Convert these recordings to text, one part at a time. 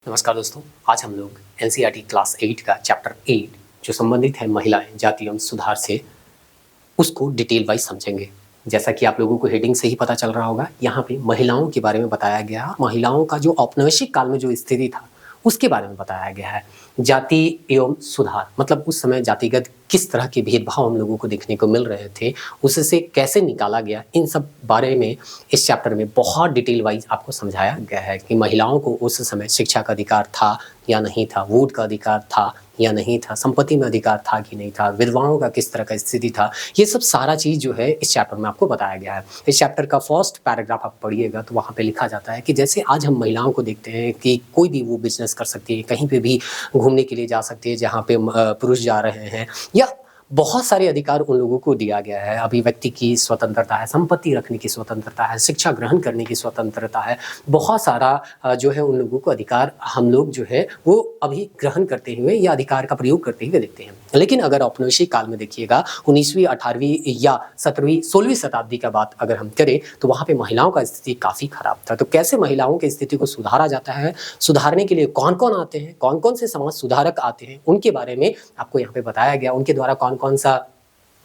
नमस्कार दोस्तों, आज हम लोग एनसीईआरटी क्लास 8 का चैप्टर 8 जो संबंधित है महिलाएं जाति एवं सुधार से, उसको डिटेल वाइज समझेंगे। जैसा कि आप लोगों को हेडिंग से ही पता चल रहा होगा, यहाँ पे महिलाओं के बारे में बताया गया, महिलाओं का जो औपनिवेशिक काल में जो स्थिति था उसके बारे में बताया गया है। जाति एवं सुधार मतलब उस समय जातिगत किस तरह के भेदभाव हम लोगों को देखने को मिल रहे थे, उससे कैसे निकाला गया, इन सब बारे में इस चैप्टर में बहुत डिटेल वाइज आपको समझाया गया है कि महिलाओं को उस समय शिक्षा का अधिकार था या नहीं था, वोट का अधिकार था या नहीं था, संपत्ति में अधिकार था कि नहीं था, विधवाओं का किस तरह का स्थिति था। ये सब सारा चीज़ जो है इस चैप्टर में आपको बताया गया है। इस चैप्टर का फर्स्ट पैराग्राफ आप पढ़िएगा तो वहाँ पे लिखा जाता है कि जैसे आज हम महिलाओं को देखते हैं कि कोई भी वो बिजनेस कर सकती है, कहीं पे भी घूमने के लिए जा सकती है जहाँ पे पुरुष जा रहे हैं, या बहुत सारे अधिकार उन लोगों को दिया गया है। अभिव्यक्ति की स्वतंत्रता है, संपत्ति रखने की स्वतंत्रता है, शिक्षा ग्रहण करने की स्वतंत्रता है, बहुत सारा जो है उन लोगों को अधिकार हम लोग जो है वो अभी ग्रहण करते हुए या अधिकार का प्रयोग करते हुए देखते हैं। लेकिन अगर औपनिवेशिक काल में देखिएगा, 19वीं 18वीं या 17वीं 16वीं शताब्दी का बात अगर हम करें तो वहाँ पे महिलाओं का स्थिति काफ़ी खराब था। तो कैसे महिलाओं की स्थिति को सुधारा जाता है, सुधारने के लिए कौन कौन आते हैं, कौन कौन से समाज सुधारक आते हैं, उनके बारे में आपको यहाँ पे बताया गया। उनके द्वारा कौन कौन सा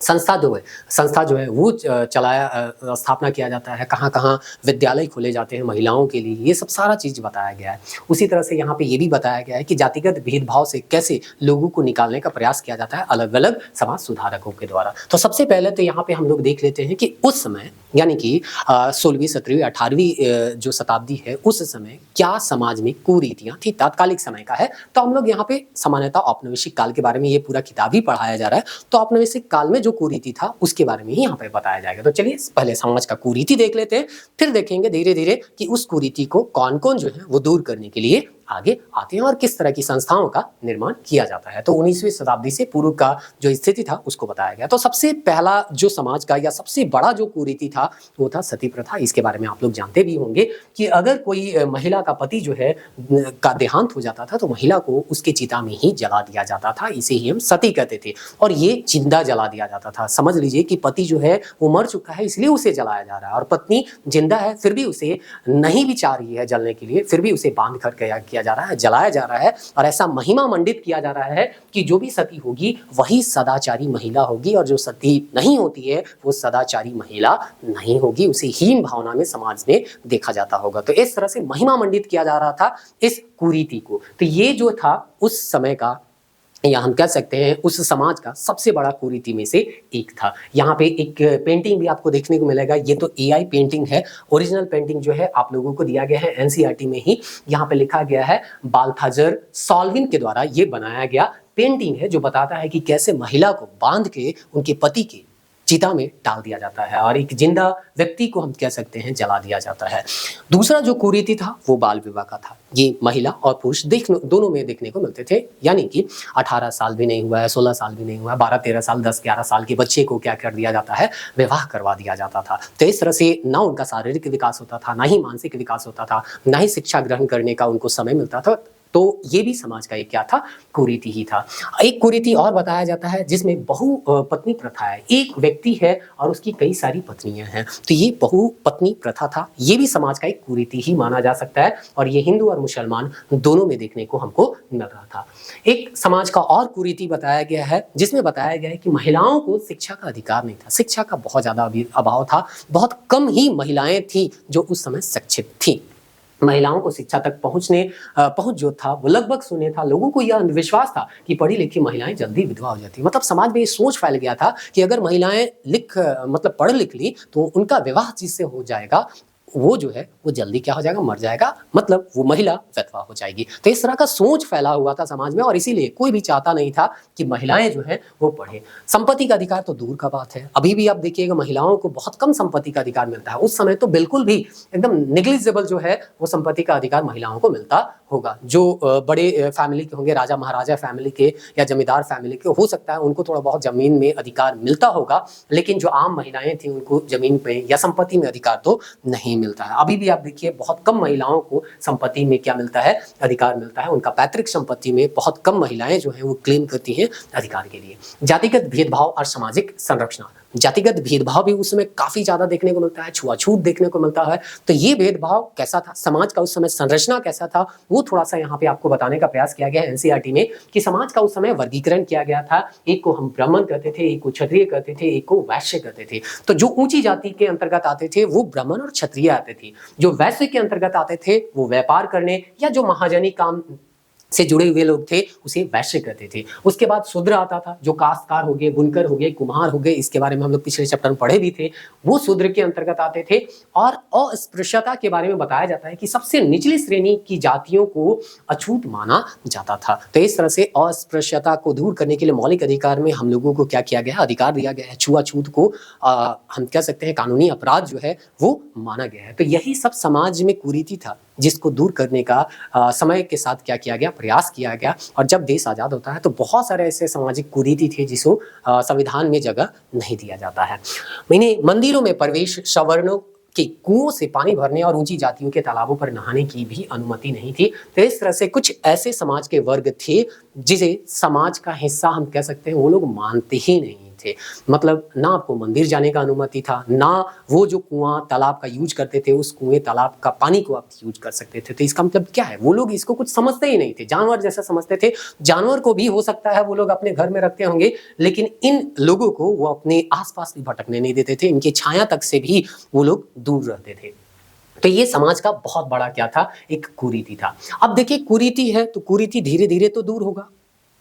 संस्था जो है वो स्थापना किया जाता है, कहाँ-कहाँ विद्यालय खोले जाते हैं महिलाओं के लिए, ये सब सारा चीज़ बताया गया है। उसी तरह से यहाँ पे ये भी बताया गया है कि जातिगत भेदभाव से कैसे लोगों को निकालने का प्रयास किया जाता है अलग-अलग समाज सुधारकों के द्वारा। तो सबसे पहले तो यहाँ पे हम लोग देख लेते हैं कि उस समय यानी कि 16वीं 17वीं 18वीं जो शताब्दी है उस समय क्या समाज में कुरीतियाँ थी, तात्कालिक समय का है। तो हम लोग यहाँ पे सामान्यतः औपनिवेशिक काल के बारे में ये पूरा किताब ही पढ़ाया जा रहा है, तो औपनिवेशिक काल में जो कुरीति था उसके बारे में ही यहाँ पे बताया जाएगा। तो चलिए पहले समाज का कुरीति देख लेते हैं, फिर देखेंगे धीरे धीरे कि उस कुरीति को कौन कौन जो है वो दूर करने के लिए आगे आते हैं और किस तरह की संस्थाओं का निर्माण किया जाता है। तो 19वीं शताब्दी से पूर्व का जो स्थिति था उसको बताया गया। तो सबसे पहला जो समाज का या सबसे बड़ा जो कुरीति था वो था सती प्रथा। इसके बारे में आप लोग जानते भी होंगे कि अगर कोई महिला का पति जो है का देहांत हो जाता था तो महिला को उसके चिता में ही जला दिया जाता था। इसे ही हम सती कहते थे और ये जिंदा जला दिया जाता था। समझ लीजिए कि पति जो है वो मर चुका है इसलिए उसे जलाया जा रहा है और पत्नी जिंदा है फिर भी उसे नहीं भी चाह रही है जलने के लिए, फिर भी उसे बांध कर किया जा रहा है, जलाया जा रहा है। और ऐसा महिमा मंडित किया जा रहा है कि जो भी सती होगी वही सदाचारी महिला होगी और जो सती नहीं होती है वो सदाचारी महिला नहीं होगी, उसे हीन भावना में समाज में देखा जाता होगा। तो इस तरह से महिमा मंडित किया जा रहा था इस कुरीति को। तो ये जो था उस समय का या हम कह सकते हैं उस समाज का सबसे बड़ा कुरीति में से एक था। यहाँ पे एक पेंटिंग भी आपको देखने को मिलेगा, ये तो एआई पेंटिंग है। ओरिजिनल पेंटिंग जो है आप लोगों को दिया गया है एनसीईआरटी में ही। यहाँ पे लिखा गया है बाल्थाजर सॉल्विन के द्वारा ये बनाया गया पेंटिंग है जो बताता है कि कैसे महिला को बांध के उनके पति के चिता में डाल दिया जाता है और एक जिंदा व्यक्ति को हम कह सकते हैं जला दिया जाता है। दूसरा जो कुरीति था वो बाल विवाह का था। ये महिला और पुरुष दोनों में देखने को मिलते थे, यानी कि 18 साल भी नहीं हुआ है, 16 साल भी नहीं हुआ है, 12-13 साल 10-11 साल के बच्चे को क्या कर दिया जाता है, विवाह करवा दिया जाता था। तो इस तरह से ना उनका शारीरिक विकास होता था, ना ही मानसिक विकास होता था, ना ही शिक्षा ग्रहण करने का उनको समय मिलता था। तो ये भी समाज का एक क्या था, कुरीति ही था। एक कुरीति और बताया जाता है जिसमें बहु पत्नी प्रथा है। एक व्यक्ति है और उसकी कई सारी पत्नियां हैं, तो ये बहु पत्नी प्रथा था। ये भी समाज का एक कुरीति ही माना जा सकता है और ये हिंदू और मुसलमान दोनों में देखने को हमको मिल रहा था। एक समाज का और कुरीति बताया गया है जिसमें बताया गया है कि महिलाओं को शिक्षा का अधिकार नहीं था। शिक्षा का बहुत ज्यादा अभाव था, बहुत कम ही महिलाएं थी जो उस समय शिक्षित थी। महिलाओं को शिक्षा तक पहुंच जो था वो लगभग शून्य था। लोगों को यह अंधविश्वास था कि पढ़ी लिखी महिलाएं जल्दी विधवा हो जाती, मतलब समाज में ये सोच फैल गया था कि अगर महिलाएं पढ़ लिख ली तो उनका विवाह जिससे हो जाएगा वो जो है वो जल्दी क्या हो जाएगा, मर जाएगा, मतलब वो महिला विधवा हो जाएगी। तो इस तरह का सोच फैला हुआ था समाज में और इसीलिए कोई भी चाहता नहीं था कि महिलाएं जो है वो पढ़े। संपत्ति का अधिकार तो दूर का बात है, अभी भी आप देखिएगा महिलाओं को बहुत कम संपत्ति का अधिकार मिलता है। उस समय तो बिल्कुल भी एकदम नेग्लिजिबल जो है वो संपत्ति का अधिकार महिलाओं को मिलता होगा। जो बड़े फैमिली के होंगे, राजा महाराजा फैमिली के या जमींदार फैमिली के, हो सकता है उनको थोड़ा बहुत जमीन में अधिकार मिलता होगा, लेकिन जो आम महिलाएं थी उनको जमीन पे या संपत्ति में अधिकार तो नहीं मिलता है। अभी भी आप देखिए बहुत कम महिलाओं को संपत्ति में क्या मिलता है, अधिकार मिलता है। उनका पैतृक संपत्ति में बहुत कम महिलाएं जो है वो क्लेम करती हैं अधिकार के लिए। जातिगत भेदभाव और सामाजिक संरचना, जातिगत भेदभाव भी उस समय काफी ज्यादा देखने को मिलता है, छुआछूत देखने को मिलता है। तो ये भेदभाव कैसा था, समाज का उस समय संरचना कैसा था, वो थोड़ा सा यहाँ पे आपको बताने का प्रयास किया गया है एनसीईआरटी में, कि समाज का उस समय वर्गीकरण किया गया था। एक को हम ब्राह्मण कहते थे, एक को क्षत्रिय कहते थे, एक को वैश्य कहते थे। तो जो ऊंची जाति के अंतर्गत आते थे वो ब्राह्मण और क्षत्रिय आते थे, जो वैश्य के अंतर्गत आते थे वो व्यापार करने या जो महाजनी काम से जुड़े हुए लोग थे उसे वैश्य कहते थे। उसके बाद शूद्र आता था, जो काश्तकार हो गए, बुनकर हो गए, कुम्हार हो गए, इसके बारे में हम लोग पिछले चैप्टर में पढ़े भी थे, वो शूद्र के अंतर्गत आते थे। और अस्पृश्यता के बारे में बताया जाता है कि सबसे निचली श्रेणी की जातियों को अछूत माना जाता था। तो इस तरह से अस्पृश्यता को दूर करने के लिए मौलिक अधिकार में हम लोगों को क्या किया गया है, अधिकार दिया गया है। छुआछूत को हम कह सकते हैं कानूनी अपराध जो है वो माना गया है। तो यही सब समाज में कुरीति था जिसको दूर करने का समय के साथ क्या किया गया, प्रयास किया गया। और जब देश आजाद होता है तो बहुत सारे ऐसे सामाजिक कुरीति थे जिसको संविधान में जगह नहीं दिया जाता है। मैंने मंदिरों में प्रवेश, सवर्णों के कुओं से पानी भरने और ऊंची जातियों के तालाबों पर नहाने की भी अनुमति नहीं थी। तो इस तरह से कुछ ऐसे समाज के वर्ग थे जिसे समाज का हिस्सा हम कह सकते हैं, वो लोग मानते ही नहीं थे। मतलब ना आपको मंदिर जाने का अनुमति था, ना वो जो कुआं तालाब का यूज करते थे उस कुएं तालाब का पानी को आप यूज कर सकते थे। तो इसका मतलब क्या है, वो लोग इसको कुछ समझते ही नहीं थे, जानवर जैसा समझते थे। जानवर को भी हो सकता है वो लोग अपने घर में रखते होंगे, लेकिन इन लोगों को वो अपने आसपास भी भटकने नहीं देते थे, इनकी छाया तक से भी वो लोग दूर रहते थे। तो ये समाज का बहुत बड़ा क्या था, एक कुरीति था। अब देखिए कुरीति है तो कुरीति धीरे धीरे तो दूर होगा।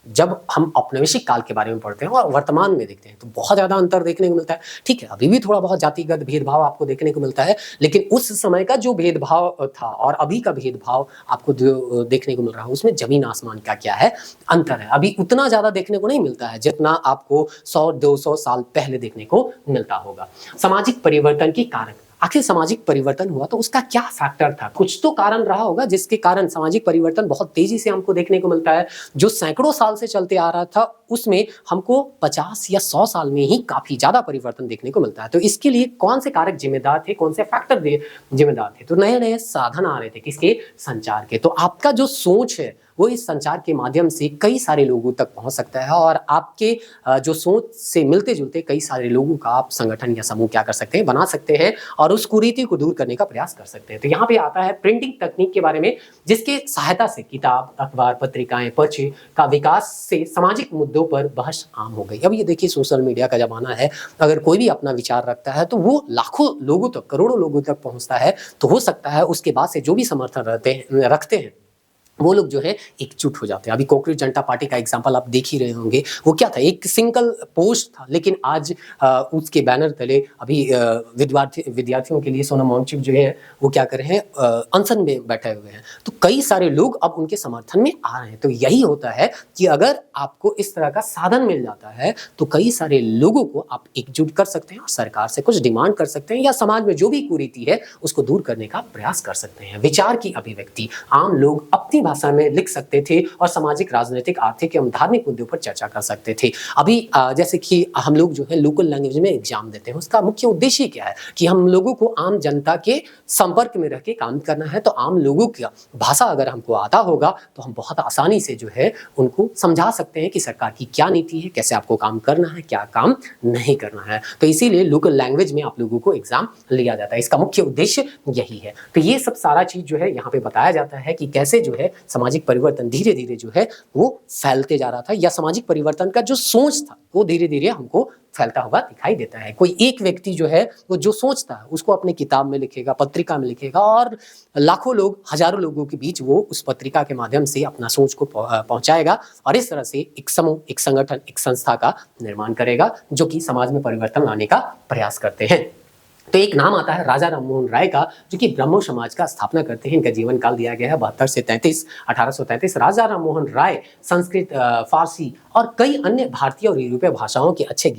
जब हम औपनिवेशिक काल के बारे में पढ़ते हैं और वर्तमान में देखते हैं तो बहुत ज्यादा अंतर देखने को मिलता है। ठीक है, अभी भी थोड़ा बहुत जातिगत भेदभाव आपको देखने को मिलता है, लेकिन उस समय का जो भेदभाव था और अभी का भेदभाव आपको देखने को मिल रहा है उसमें जमीन आसमान का क्या है, अंतर है। अभी उतना ज्यादा देखने को नहीं मिलता है जितना आपको 100-200 साल पहले देखने को मिलता होगा। सामाजिक परिवर्तन के कारण, आखिर सामाजिक परिवर्तन हुआ तो उसका क्या फैक्टर था, कुछ तो कारण रहा होगा जिसके कारण सामाजिक परिवर्तन बहुत तेजी से हमको देखने को मिलता है। जो सैकड़ों साल से चलते आ रहा था उसमें हमको 50 या 100 साल में ही काफी ज्यादा परिवर्तन देखने को मिलता है। तो इसके लिए कौन से कारक जिम्मेदार थे, कौन से फैक्टर जिम्मेदार थे? तो नए नए साधन आ रहे थे, किसके, संचार के। तो आपका जो सोच है वो इस संचार के माध्यम से कई सारे लोगों तक पहुंच सकता है और आपके जो सोच से मिलते जुलते कई सारे लोगों का आप संगठन या समूह क्या कर सकते हैं, बना सकते हैं और उस कुरीति को दूर करने का प्रयास कर सकते हैं। तो यहाँ पे आता है प्रिंटिंग तकनीक के बारे में, जिसके सहायता से किताब, अखबार, पत्रिकाएं, पर्चे का विकास से सामाजिक मुद्दों पर बहस आम हो गई। अब ये देखिए सोशल मीडिया का जमाना है, अगर कोई भी अपना विचार रखता है तो वो लाखों लोगों तक, करोड़ों लोगों तक पहुंचता है। तो हो सकता है उसके बाद से जो भी समर्थन रखते हैं वो लोग जो है एकजुट हो जाते हैं। अभी कांग्रेस जनता पार्टी का एग्जांपल आप देख ही रहे होंगे, वो क्या था, एक सिंगल पोस्ट था, लेकिन आज उसके बैनर तले अभी विद्यार्थियों के लिए सोनम वांगचुक जो है वो क्या कर रहे हैं, अनशन में बैठे हुए हैं। तो कई सारे लोग अब उनके समर्थन में आ रहे हैं। तो यही होता है कि अगर आपको इस तरह का साधन मिल जाता है तो कई सारे लोगों को आप एकजुट कर सकते हैं और सरकार से कुछ डिमांड कर सकते हैं या समाज में जो भी कुरीति है उसको दूर करने का प्रयास कर सकते हैं। विचार की अभिव्यक्ति, आम लोग अपनी भाषा में लिख सकते थे और सामाजिक, राजनीतिक, आर्थिक एवं धार्मिक मुद्दों पर चर्चा कर सकते थे। अभी जैसे कि हम लोग जो है लोकल लैंग्वेज में एग्जाम देते हैं, उसका मुख्य उद्देश्य क्या है कि हम लोगों को आम जनता के संपर्क में रह के काम करना है। तो आम लोगों की भाषा अगर हमको आता होगा तो हम बहुत आसानी से जो है उनको समझा सकते हैं कि सरकार की क्या नीति है, कैसे आपको काम करना है, क्या काम नहीं करना है। तो इसीलिए लोकल लैंग्वेज में आप लोगों को एग्जाम लिया जाता है, इसका मुख्य उद्देश्य यही है। तो ये सब सारा चीज जो है यहाँ पे बताया जाता है कि कैसे जो है सामाजिक परिवर्तन धीरे धीरे जो है वो फैलते जा रहा था, या सामाजिक परिवर्तन का जो सोच था वो धीरे धीरे हमको फैलता हुआ दिखाई देता है। कोई एक व्यक्ति जो है वो जो सोचता है उसको अपनी किताब में लिखेगा, पत्रिका में लिखेगा और लाखों लोग, हजारों लोगों के बीच वो उस पत्रिका के माध्यम से अपना सोच को पहुंचाएगा और इस तरह से एक समूह, एक संगठन, एक संस्था का निर्माण करेगा जो कि समाज में परिवर्तन लाने का प्रयास करते हैं। तो एक नाम आता है राजा राममोहन राय का, जो कि ब्रह्मो समाज का स्थापना करते हैं। इनका जीवन काल दिया गया है 72 से 33, 1833। राजा राममोहन राय संस्कृत, फारसी और कई अन्य भारतीय और यूरोपीय भाषाओं के अच्छे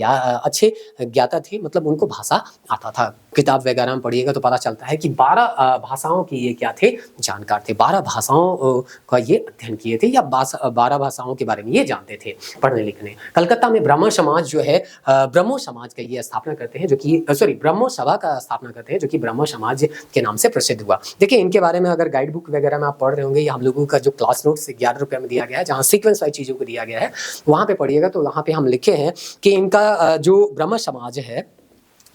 ज्ञाता थे, मतलब उनको भाषा आता था। किताब वगैरह में पढ़िएगा तो पता चलता है कि 12 भाषाओं के ये क्या थे, जानकार थे। 12 भाषाओं का ये अध्ययन किए थे या 12 भाषाओं के बारे में ये जानते थे, पढ़ने लिखने। कलकत्ता में ब्रह्मो समाज जो है, ब्रह्मो समाज का ये स्थापना करते हैं, जो कि ब्रह्मो सभा का स्थापना करते हैं, जो कि ब्रह्मो समाज के नाम से प्रसिद्ध हुआ। देखिए इनके बारे में अगर गाइड बुक वगैरह में आप पढ़ रहे होंगे, या हम लोगों का जो क्लास नोट्स 11 रुपये में दिया गया है, जहाँ सीक्वेंस वाइज चीजों को दिया गया है, वहां पे पढ़िएगा तो वहां पे हम लिखे हैं कि इनका जो ब्रह्मो समाज है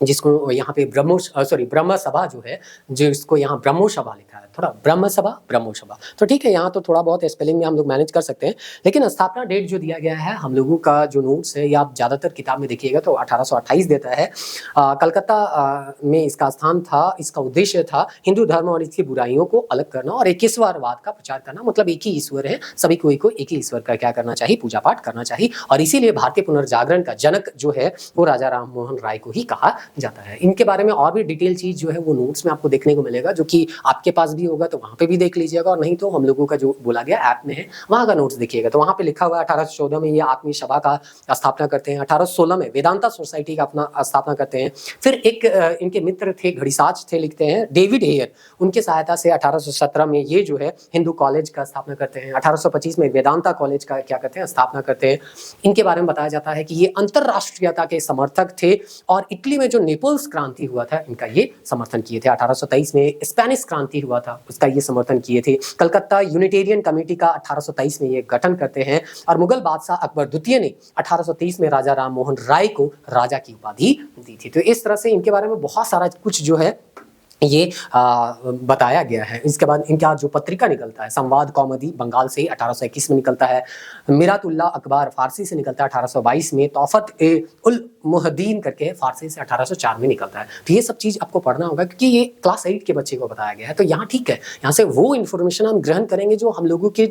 जिसको यहाँ पे ब्रह्म सभा जो है, जिसको यहाँ ब्रह्मो सभा लिखा है, थोड़ा ब्रह्म सभा ब्रह्मो सभा, तो ठीक है, यहाँ तो थोड़ा बहुत स्पेलिंग में हम लोग मैनेज कर सकते हैं। लेकिन स्थापना डेट जो दिया गया है हम लोगों का जो नोट्स है, या आप ज़्यादातर किताब में देखिएगा तो 1828 देता है। कलकत्ता में इसका स्थान था। इसका उद्देश्य था हिंदू धर्म और इसकी बुराइयों को अलग करना और एकेश्वरवाद का प्रचार करना। मतलब एक ही ईश्वर है, सभी को एक ही ईश्वर का क्या करना चाहिए, पूजा पाठ करना चाहिए। और इसीलिए भारतीय पुनर्जागरण का जनक जो है वो राजा राम मोहन राय को ही कहा जाता है। इनके बारे में और भी डिटेल चीज जो है वो नोट्स में आपको देखने को मिलेगा, जो कि आपके पास भी होगा तो वहां पे भी देख लीजिएगा, और नहीं तो हम लोगों का जो बोला गया ऐप में है वहां का नोट्स देखिएगा। तो वहां पे लिखा हुआ है 1814 में ये आत्मीय सभा का स्थापना करते हैं, 1816 में वेदांता सोसाइटी का अपना स्थापना करते हैं। फिर एक इनके मित्र थे, घड़ीसाज थे, लिखते हैं डेविड हेयर, उनके सहायता से 1817 में ये जो है हिंदू कॉलेज का स्थापना करते हैं। 1825 में वेदांता कॉलेज का क्या करते हैं, स्थापना करते हैं। इनके बारे में बताया जाता है कि ये अंतरराष्ट्रीयता के समर्थक थे और इटली में जो नेपल्स क्रांति हुआ था इनका ये समर्थन किए थे। 1823 में स्पेनिश क्रांति हुआ था, उसका ये समर्थन किए थे। कलकत्ता यूनिटेरियन कमेटी का 1823 में ये गठन करते हैं। और मुगल बादशाह अकबर द्वितीय ने 1830 में राजा राम मोहन राय को राजा की उपाधि दी थी। तो इस तरह से इनके बारे में बहुत सारा कुछ जो है ये बताया गया है। इसके बाद इनका जो पत्रिका निकलता है, संवाद कौमुदी बंगाल से 1821 में निकलता है। मिरातुल्लाह अखबार फारसी से निकलता है 1822 में। तौफत ए उल मुहद्दीन करके फारसी से 1804 में निकलता है। तो ये सब चीज़ आपको पढ़ना होगा क्योंकि ये क्लास 8 के बच्चे को बताया गया है। तो यहाँ ठीक है, यहाँ से वो इन्फॉर्मेशन हम ग्रहण करेंगे जो हम लोगों के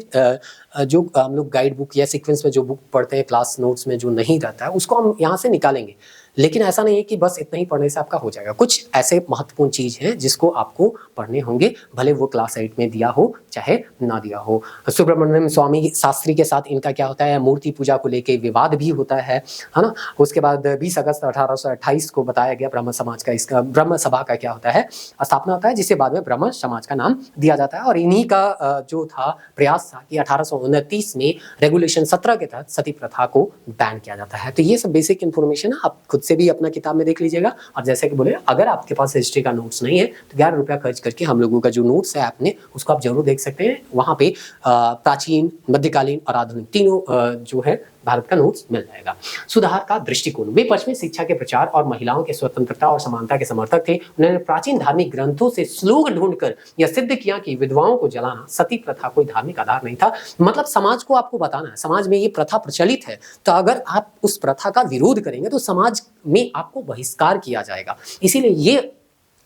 जो हम लोग गाइड बुक या सीक्वेंस में जो बुक पढ़ते हैं क्लास नोट्स में जो नहीं रहता है उसको हम यहाँ से निकालेंगे। लेकिन ऐसा नहीं है कि बस इतना ही पढ़ने से आपका हो जाएगा। कुछ ऐसे महत्वपूर्ण चीज हैं जिसको आपको पढ़ने होंगे, भले वो क्लास 8 में दिया हो चाहे ना दिया हो। सुब्रमण्यम स्वामी शास्त्री के साथ इनका क्या होता है, मूर्ति पूजा को लेके विवाद भी होता है ना। उसके बाद 20 अगस्त 1828 को बताया गया ब्रह्म समाज का, इसका ब्रह्म सभा का क्या होता है, स्थापना होता है, जिसे बाद में ब्रह्म समाज का नाम दिया जाता है। और इन्हीं का जो था प्रयास था कि 1829 में रेगुलेशन 17 के तहत सती प्रथा को बैन किया जाता है। तो ये सब बेसिक इन्फॉर्मेशन आप खुद से भी अपना किताब में देख लीजिएगा। और जैसे कि बोले, अगर आपके पास हिस्ट्री का नोट्स नहीं है तो 11 रुपया खर्च करके हम लोगों का जो नोट्स है आपने उसको आप जरूर देख सकते हैं। वहाँ पे प्राचीन, मध्यकालीन और आधुनिक तीनों जो है भारत का नोट्स मिल जाएगा। सुधार का दृष्टिकोण, वे पश्चिमी शिक्षा के प्रचार और महिलाओं के स्वतंत्रता और समानता के समर्थक थे। उन्होंने प्राचीन धार्मिक ग्रंथों से श्लोक ढूंढकर यह सिद्ध किया कि विधवाओं को जलाना, सती प्रथा कोई धार्मिक आधार नहीं था। मतलब समाज को आपको बताना है, समाज में ये प्रथा प्रचलित है, तो अगर आप उस प्रथा का विरोध करेंगे तो समाज में आपको बहिष्कार किया जाएगा। इसीलिए ये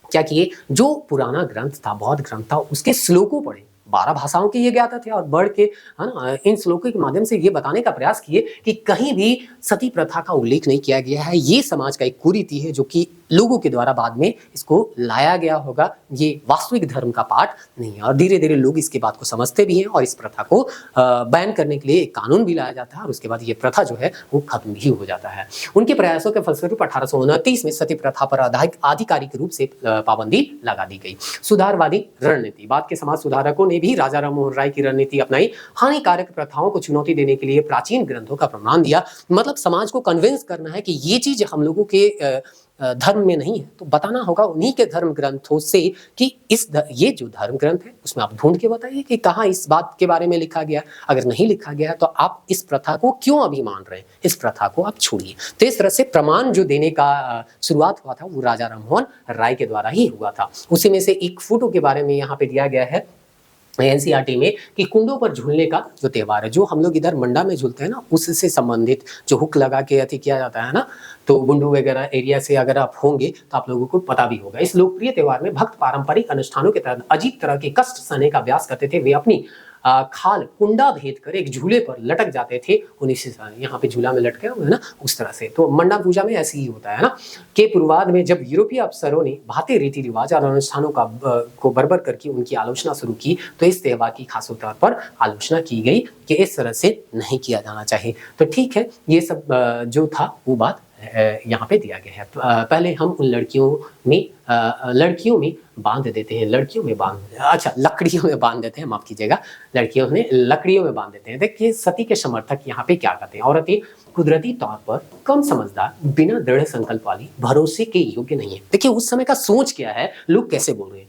क्या किए, जो पुराना ग्रंथ था, बौद्ध ग्रंथ था, उसके श्लोकों पढ़े। 12 भाषाओं के ये ज्ञाता थे और बढ़ के, है ना, इन श्लोकों के माध्यम से ये बताने का प्रयास किए कि कहीं भी सती प्रथा का उल्लेख नहीं किया गया है। ये समाज का एक कुरीति है जो कि लोगों के द्वारा बाद में इसको लाया गया होगा। ये वास्तविक धर्म का पाठ नहीं है। और धीरे धीरे लोग इसकी बात को समझते भी हैं और इस प्रथा को बैन करने के लिए एक कानून भी लाया जाता है और उसके बाद ये प्रथा जो है वो खत्म भी हो जाता है। उनके प्रयासों के फलस्वरूप 1829 में सती प्रथा पर आधिकारिक रूप से पाबंदी लगा दी गई। सुधारवादी रणनीति, बाद के समाज सुधारकों ने भी राजा राम मोहन राय की रणनीति अपनाई। हानिकारक प्रथाओं को चुनौती देने के लिए प्राचीन ग्रंथों का प्रमाण दिया। मतलब समाज को कन्विंस करना है कि ये चीज हम लोगों के धर्म में नहीं है, तो बताना होगा उन्हीं के धर्म ग्रंथों से कि ये जो धर्म ग्रंथ है उसमें आप ढूंढ के बताइए कि कहाँ इस बात के बारे में लिखा गया। अगर नहीं लिखा गया है तो आप इस प्रथा को क्यों अभी मान रहे हैं, इस प्रथा को आप छोड़िए। तो इस तरह से प्रमाण जो देने का शुरुआत हुआ था वो राजा राम मोहन राय के द्वारा ही हुआ था। उसी में से एक फोटो के बारे में यहाँ पे दिया गया है एनसीईआरटी में कि कुंडों पर झूलने का जो त्यौहार है, जो हम लोग इधर मंडा में झूलते हैं ना, उससे संबंधित जो हुक लगा के अति किया जाता है ना, तो बुंडू वगैरह एरिया से अगर आप होंगे तो आप लोगों को पता भी होगा। इस लोकप्रिय त्यौहार में भक्त पारंपरिक अनुष्ठानों के तहत अजीब तरह के कष्ट सहने का अभ्यास करते थे। वे अपनी खाल कुंडा भेद कर एक झूले पर लटक जाते थे। उन्हीं से यहाँ पे झूला में लटके हुए है ना, उस तरह से। तो मंडा पूजा में ऐसे ही होता है ना, के पूर्वाध में जब यूरोपीय अफसरों ने भारतीय रीति रिवाज और अनुष्ठानों को बर्बर करके उनकी आलोचना शुरू की, तो इस त्यौहार की खास तौर पर आलोचना की गई कि इस तरह से नहीं किया जाना चाहिए। तो ठीक है, ये सब जो था वो बात यहाँ पे दिया गया है। पहले हम उन लड़कियों में बांध देते हैं, लकड़ियों में बांध देते हैं, माफ कीजिएगा, लकड़ियों में बांध देते हैं। देखिए सती के समर्थक यहाँ पे क्या कहते हैं, औरतें कुदरती तौर पर कम समझदार, बिना दृढ़ संकल्प वाली, भरोसे के योग्य नहीं है। देखिए उस समय का सोच क्या है, लोग कैसे बोल रहे हैं।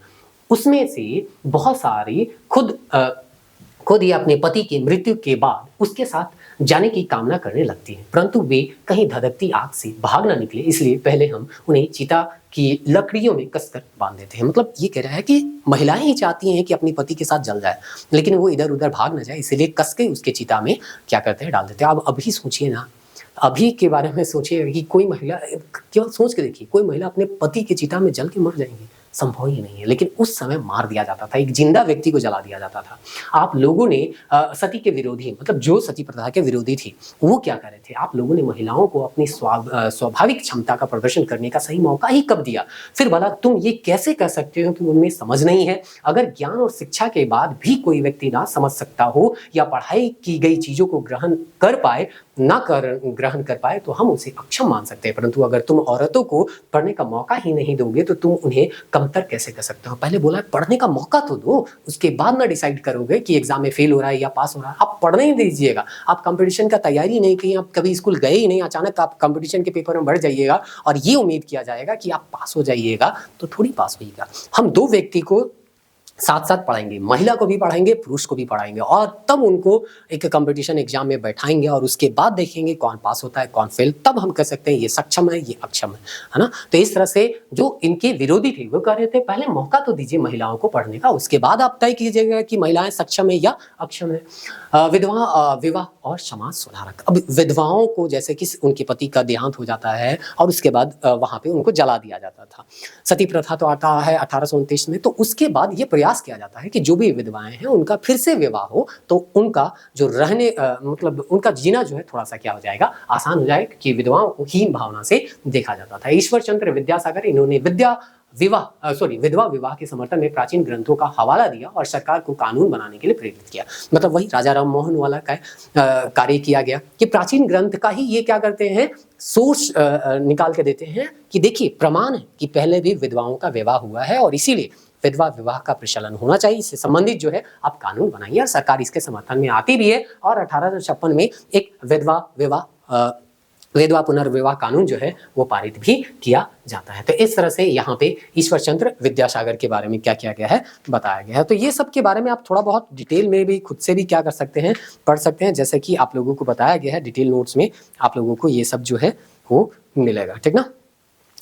उसमें से बहुत सारी खुद ही अपने पति की मृत्यु के बाद उसके साथ जाने की कामना करने लगती हैं, परंतु वे कहीं धधकती आग से भाग ना निकले, इसलिए पहले हम उन्हें चिता की लकड़ियों में कसकर बांध देते हैं। मतलब ये कह रहा है कि महिलाएं ही चाहती हैं कि अपने पति के साथ जल जाए, लेकिन वो इधर उधर भाग ना जाए, इसीलिए कस के उसके चिता में क्या करते हैं, डाल देते हैं। अब अभी सोचिए ना, अभी के बारे में सोचिए कि कोई महिला, केवल सोच के देखिए, कोई महिला अपने पति की चिता में जल के मर जाएंगी, संभव ही नहीं है। लेकिन उस समय मार दिया जाता था, एक जिंदा व्यक्ति को जला दिया जाता था। आप लोगों ने सती के विरोधी, मतलब जो सती प्रथा के विरोधी थी, वो क्या कर रहे थे, आप लोगों ने महिलाओं को अपनी स्वाभाविक क्षमता का प्रदर्शन करने का सही मौका ही कब दिया? फिर भला तुम ये कैसे कह सकते हो कि उनमें समझ नहीं है? अगर ज्ञान और शिक्षा के बाद भी कोई व्यक्ति ना समझ सकता हो या पढ़ाई की गई चीजों को ग्रहण कर पाए, ग्रहण कर पाए, तो हम उसे अक्षम मान सकते हैं। परंतु अगर तुम औरतों को पढ़ने का मौका ही नहीं दोगे तो तुम उन्हें कमतर कैसे कर सकते हो? पहले बोला पढ़ने का मौका तो दो, उसके बाद ना डिसाइड करोगे कि एग्जाम में फेल हो रहा है या पास हो रहा है। आप पढ़ने ही दीजिएगा। आप कंपटीशन का तैयारी नहीं की, आप कभी स्कूल गए ही नहीं, अचानक आप कंपटीशन के पेपर में बढ़ जाइएगा और ये उम्मीद किया जाएगा कि आप पास हो जाइएगा, तो थोड़ी पास होइएगा। हम दो व्यक्ति को साथ साथ पढ़ाएंगे, महिला को भी पढ़ाएंगे, पुरुष को भी पढ़ाएंगे, और तब उनको एक कंपटीशन एग्जाम में बैठाएंगे और उसके बाद देखेंगे कौन पास होता है कौन फेल। तब हम कह सकते हैं ये सक्षम है, ये अक्षम है ना। तो इस तरह से जो इनके विरोधी थे वो कह रहे थे पहले मौका तो दीजिए महिलाओं को पढ़ने का, उसके बाद आप तय कीजिएगा कि महिलाएं सक्षम है या अक्षम है। विवाह और समाज सुधारक। अब विधवाओं को जैसे कि उनके पति का देहांत हो जाता है और उसके बाद वहां पे उनको जला दिया जाता था। सती प्रथा तो आता है 1829 में, तो उसके बाद ये प्रयास किया जाता है कि जो भी विधवाएं हैं उनका फिर से विवाह हो, तो उनका जो रहने मतलब उनका जीना जो है थोड़ा सा क्या हो जाएगा, आसान हो जाए, कि विधवाओं को हीन भावना से देखा जाता था। ईश्वर चंद्र विद्यासागर, इन्होंने विधवा विवाह के समर्थन में प्राचीन ग्रंथों का हवाला दिया और सरकार को कानून बनाने के लिए प्रेरित किया। मतलब वही राजा राम मोहन वाला का कार्य किया गया कि प्राचीन ग्रंथ का ही ये क्या करते हैं, सोर्स निकाल के देते हैं कि देखिए प्रमाण है कि पहले भी विधवाओं का विवाह हुआ है और इसीलिए विधवा विवाह का प्रचलन होना चाहिए, इससे संबंधित जो है आप कानून बनाइए। और सरकार इसके समर्थन में आती भी है और 1856 में एक विधवा पुनर्विवाह कानून जो है वो पारित भी किया जाता है। तो इस तरह से यहाँ पे ईश्वर चंद्र विद्यासागर के बारे में क्या किया गया है, बताया गया है। तो ये सब के बारे में आप थोड़ा बहुत डिटेल में भी खुद से भी क्या कर सकते हैं, पढ़ सकते हैं, जैसे कि आप लोगों को बताया गया है डिटेल नोट्स में, आप लोगों को ये सब जो है वो मिलेगा, ठीक ना।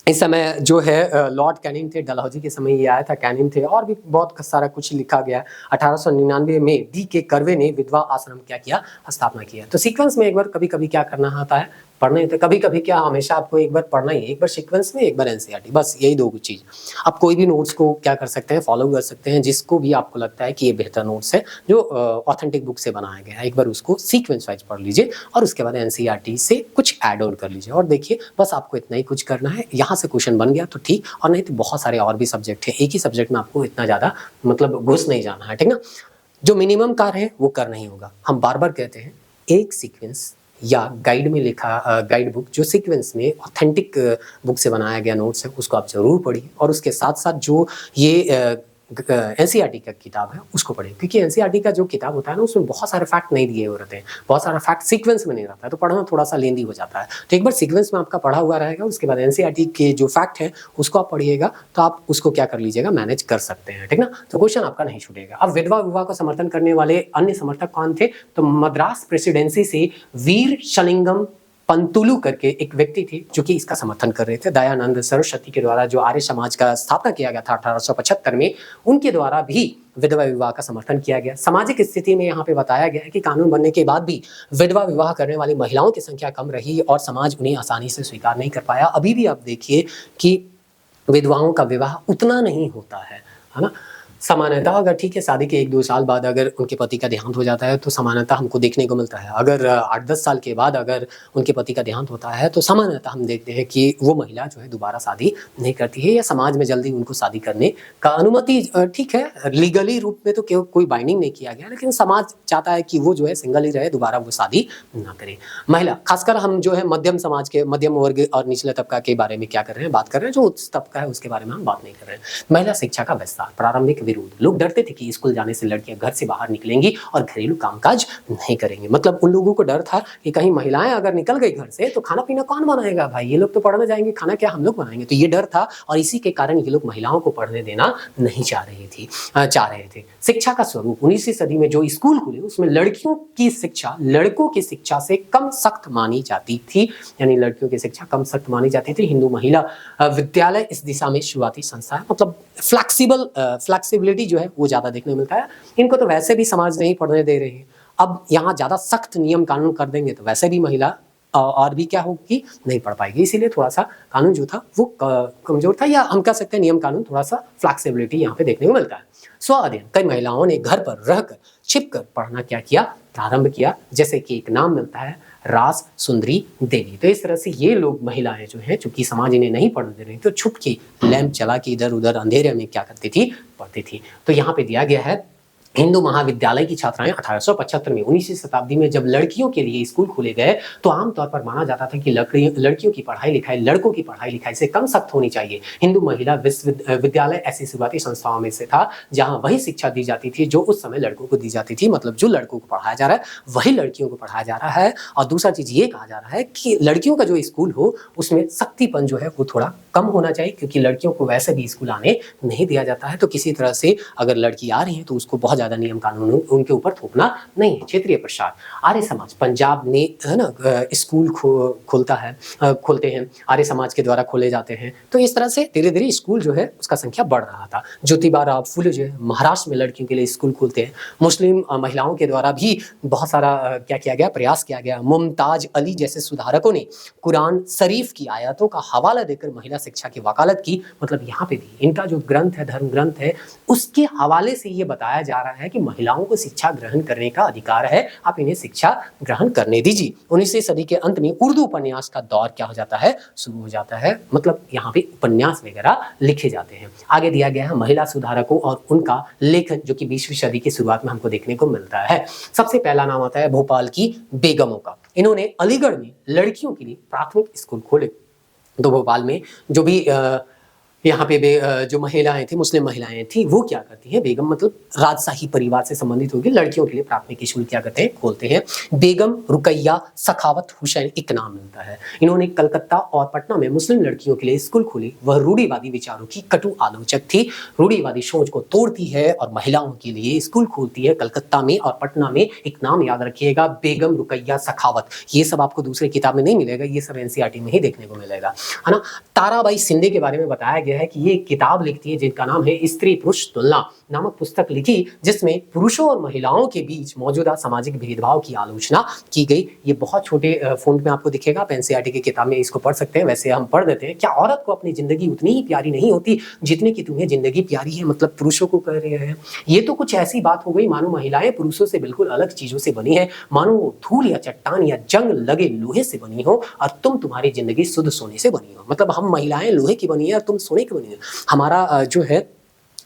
इस समय जो है लॉर्ड कैनिंग थे, डलहौजी के समय ये आया था, कैनिंग थे, और भी बहुत सारा कुछ लिखा गया। 1899 में डी के कर्वे ने विधवा आश्रम क्या किया, स्थापना किया। तो सीक्वेंस में एक बार कभी कभी क्या करना होता है, पढ़ने थे, कभी कभी क्या, हमेशा आपको एक बार पढ़ना ही है, एक बार सीक्वेंस में, एक बार एनसीईआरटी, बस यही दो चीज। आप कोई भी नोट्स को क्या कर सकते हैं, फॉलो कर सकते हैं, जिसको भी आपको लगता है कि ये बेहतर नोट्स है जो ऑथेंटिक बुक से बनाया गया है, एक बार उसको सीक्वेंस वाइज पढ़ लीजिए और उसके बाद एनसीईआरटी से कुछ ऐड ऑन कर लीजिए और देखिए, बस आपको इतना ही कुछ करना है। यहाँ से क्वेश्चन बन गया तो ठीक, और नहीं तो बहुत सारे और भी सब्जेक्ट है, एक ही सब्जेक्ट में आपको इतना ज्यादा मतलब घुस नहीं जाना है, ठीक ना। जो मिनिमम कार्य है वो करना ही होगा। हम बार बार कहते हैं एक सीक्वेंस या गाइड में लिखा गाइड बुक जो सीक्वेंस में ऑथेंटिक बुक से बनाया गया नोट्स है, उसको आप जरूर पढ़िए, और उसके साथ साथ जो ये एनसीईआरटी का किताब है उसको पढ़िए, क्योंकि एनसीईआरटी का जो किताब होता है ना, उसमें बहुत सारे फैक्ट नहीं दिए हुए रहते हैं, बहुत सारा फैक्ट सीक्वेंस में नहीं रहता है, तो पढ़ना थोड़ा सा लेंदी हो जाता है। तो एक बार सीक्वेंस में आपका पढ़ा हुआ रहेगा, उसके बाद एनसीईआरटी के जो फैक्ट है उसको आप पढ़िएगा, तो आप उसको क्या कर लीजिएगा, मैनेज कर सकते हैं, ठीक ना। तो क्वेश्चन आपका नहीं छूटेगा। अब विधवा विवाह को समर्थन करने वाले अन्य समर्थक कौन थे, तो मद्रास प्रेसिडेंसी से वीर शलिंगम पंतुलु करके एक व्यक्ति थे जो कि इसका समर्थन कर रहे थे। दयानंद सरस्वती के द्वारा जो आर्य समाज का स्थापना किया गया था 1875 में, उनके द्वारा भी विधवा विवाह का समर्थन किया गया। सामाजिक स्थिति में यहाँ पे बताया गया है कि कानून बनने के बाद भी विधवा विवाह करने वाली महिलाओं की संख्या कम रही और समाज उन्हें आसानी से स्वीकार नहीं कर पाया। अभी भी आप देखिए कि विधवाओं का विवाह उतना नहीं होता है ना। समानता, अगर ठीक है शादी के 1-2 साल बाद अगर उनके पति का देहांत हो जाता है तो समानता हमको देखने को मिलता है। अगर 8-10 साल के बाद अगर उनके पति का देहांत होता है तो समानता हम देखते हैं कि वो महिला जो है दोबारा शादी नहीं करती है, या समाज में जल्दी उनको शादी करने का अनुमति, ठीक है लीगली रूप में तो कोई बाइंडिंग नहीं किया गया, लेकिन समाज चाहता है कि वो जो है सिंगल ही रहे, दोबारा वो शादी ना करे। महिला, खासकर हम जो है मध्यम समाज के, मध्यम वर्ग और निचले तबका के बारे में क्या कर रहे हैं, बात कर रहे हैं। जो उच्च तबका है उसके बारे में हम बात नहीं कर रहे हैं। महिला शिक्षा का विस्तार, प्रारंभिक विरोध। लोग डरते थे कि स्कूल जाने से लड़कियां घर से बाहर निकलेंगी और घरेलू कामकाज नहीं करेंगे। मतलब उन लोगों को डर था कि कहीं महिलाएं अगर निकल गई घर से तो खाना पीना कौन बनाएगा भाई, ये लोग तो पढ़ने जाएंगे, खाना क्या हम लोग बनाएंगे। तो ये डर था और इसी के कारण ये लोग महिलाओं को पढ़ने देना नहीं चाह रहे थे। शिक्षा का स्वरूप 19वीं सदी में जो स्कूल खुले उसमें लड़कियों की शिक्षा लड़कों की शिक्षा से कम सख्त मानी जाती थी, यानी लड़कियों की शिक्षा कम सख्त मानी जाती थी। हिंदू महिला विद्यालय इस दिशा में शुरुआती संस्था है। मतलब फ्लेक्सिबिलिटी जो है वो ज्यादा देखने को मिलता है। इनको तो वैसे भी समाज नहीं पढ़ने दे रहे हैं, अब यहाँ ज्यादा सख्त नियम कानून कर देंगे तो वैसे भी महिला और भी क्या होगी, नहीं पढ़ पाएगी। इसीलिए थोड़ा सा कानून जो था वो कमजोर था, या हम कह सकते हैं नियम कानून थोड़ा सा फ्लेक्सिबिलिटी यहाँ पे देखने को मिलता है। स्व अध्ययन, कई महिलाओं ने घर पर रहकर छिपकर पढ़ना क्या किया, प्रारंभ किया। जैसे कि एक नाम मिलता है रास सुंदरी देवी। तो इस तरह से ये लोग महिलाएं जो हैं, चूंकि समाज इन्हें नहीं पढ़ने दे रही तो छुप के लैंप चला के इधर उधर अंधेरे में क्या करती थी, पढ़ती थी। तो यहाँ पे दिया गया है हिंदू महाविद्यालय की छात्राएं 1875 में 19वीं शताब्दी में जब लड़कियों के लिए स्कूल खोले गए तो आमतौर पर माना जाता था कि लड़कियों की पढ़ाई लिखाई लड़कों की पढ़ाई लिखाई से कम सख्त होनी चाहिए। हिंदू महिला विश्वविद्यालय ऐसी शुरुआती संस्थाओं में से था जहां वही शिक्षा दी जाती थी जो उस समय लड़कों को दी जाती थी। मतलब जो लड़कों को पढ़ाया जा रहा है वही लड़कियों को पढ़ाया जा रहा है। और दूसरा चीज ये कहा जा रहा है कि लड़कियों का जो स्कूल हो उसमें सख्तीपन जो है वो थोड़ा कम होना चाहिए, क्योंकि लड़कियों को वैसे भी स्कूल आने नहीं दिया जाता है। तो किसी तरह से अगर लड़की आ रही है तो उसको बहुत ज्यादा नियम कानून उनके ऊपर थोपना नहीं है। क्षेत्रीय प्रसार, आर्य समाज, पंजाब में है ना स्कूल खोलते हैं, आर्य समाज के द्वारा खोले जाते हैं। तो इस तरह से धीरे धीरे स्कूल जो है उसका संख्या बढ़ रहा था। ज्योतिबा राव फुले जो है महाराष्ट्र में लड़कियों के लिए स्कूल खोलते हैं। मुस्लिम महिलाओं के द्वारा भी बहुत सारा क्या किया गया, प्रयास किया गया। मुमताज अली जैसे सुधारकों ने कुरान शरीफ की आयतों का हवाला देकर महिला शिक्षा की वकालत की। मतलब यहाँ पे भी इनका जो ग्रंथ है, धर्म ग्रंथ है, उसके हवाले से ये बताया जा रहा है कि महिलाओं को शिक्षा ग्रहण करने का अधिकार है, आप इन्हें शिक्षा ग्रहण करने दीजिए। 19वीं सदी के अंत में उर्दू उपन्यास का दौर क्या हो जाता है, शुरू हो जाता है। मतलब यहाँ पे उपन्यास वगैरह लिखे जाते हैं। आगे दिया गया है महिला सुधारकों और उनका लेखन, जो कि 20वीं सदी की शुरुआत में हमको देखने को मिलता है। सबसे पहला नाम आता है भोपाल की बेगमों का। इन्होंने अलीगढ़ में लड़कियों के लिए प्राथमिक स्कूल खोले। तो भोपाल में जो भी यहाँ पे जो महिलाएं थी, मुस्लिम महिलाएं थी, वो क्या करती हैं, बेगम मतलब राजशाही परिवार से संबंधित होगी, लड़कियों के लिए प्राथमिक स्कूल क्या करते हैं, खोलते हैं। बेगम रुकैया सखावत हुसैन एक नाम मिलता है। इन्होंने कलकत्ता और पटना में मुस्लिम लड़कियों के लिए स्कूल खोली। वह रूढ़िवादी विचारों की कटु आलोचक थी, रूढ़िवादी सोच को तोड़ती है और महिलाओं के लिए स्कूल खोलती है कलकत्ता में और पटना में। एक नाम याद रखिएगा, बेगम रुकैया सखावत। ये सब आपको दूसरे किताब में नहीं मिलेगा, ये सब एनसीईआरटी में ही देखने को मिलेगा, है ना। ताराबाई शिंदे के बारे में बताया गया है कि ये किताब लिखती है जिनका नाम है स्त्री पुरुष तुलना नामक पुस्तक लिखी, जिसमें पुरुषों और महिलाओं के बीच मौजूदा सामाजिक भेदभाव की आलोचना की गई। ये बहुत छोटे फॉन्ट में आपको दिखेगा, आप एनसीईआरटी की किताब में इसको पढ़ सकते हैं। वैसे हम पढ़ देते हैं। क्या औरत को अपनी जिंदगी उतनी ही प्यारी नहीं होती जितनी कि तुम्हें जिंदगी प्यारी है। मतलब पुरुषों को कह रहे हैं। ये तो कुछ ऐसी बात हो गई मानो महिलाएं पुरुषों से बिल्कुल अलग चीजों से बनी है, मानो वो धूल या चट्टान या जंग लगे लोहे से बनी हो और तुम्हारी जिंदगी शुद्ध सोने से बनी हो। मतलब हम महिलाएं लोहे की बनी है और तुम सोने की बनी है। हमारा जो है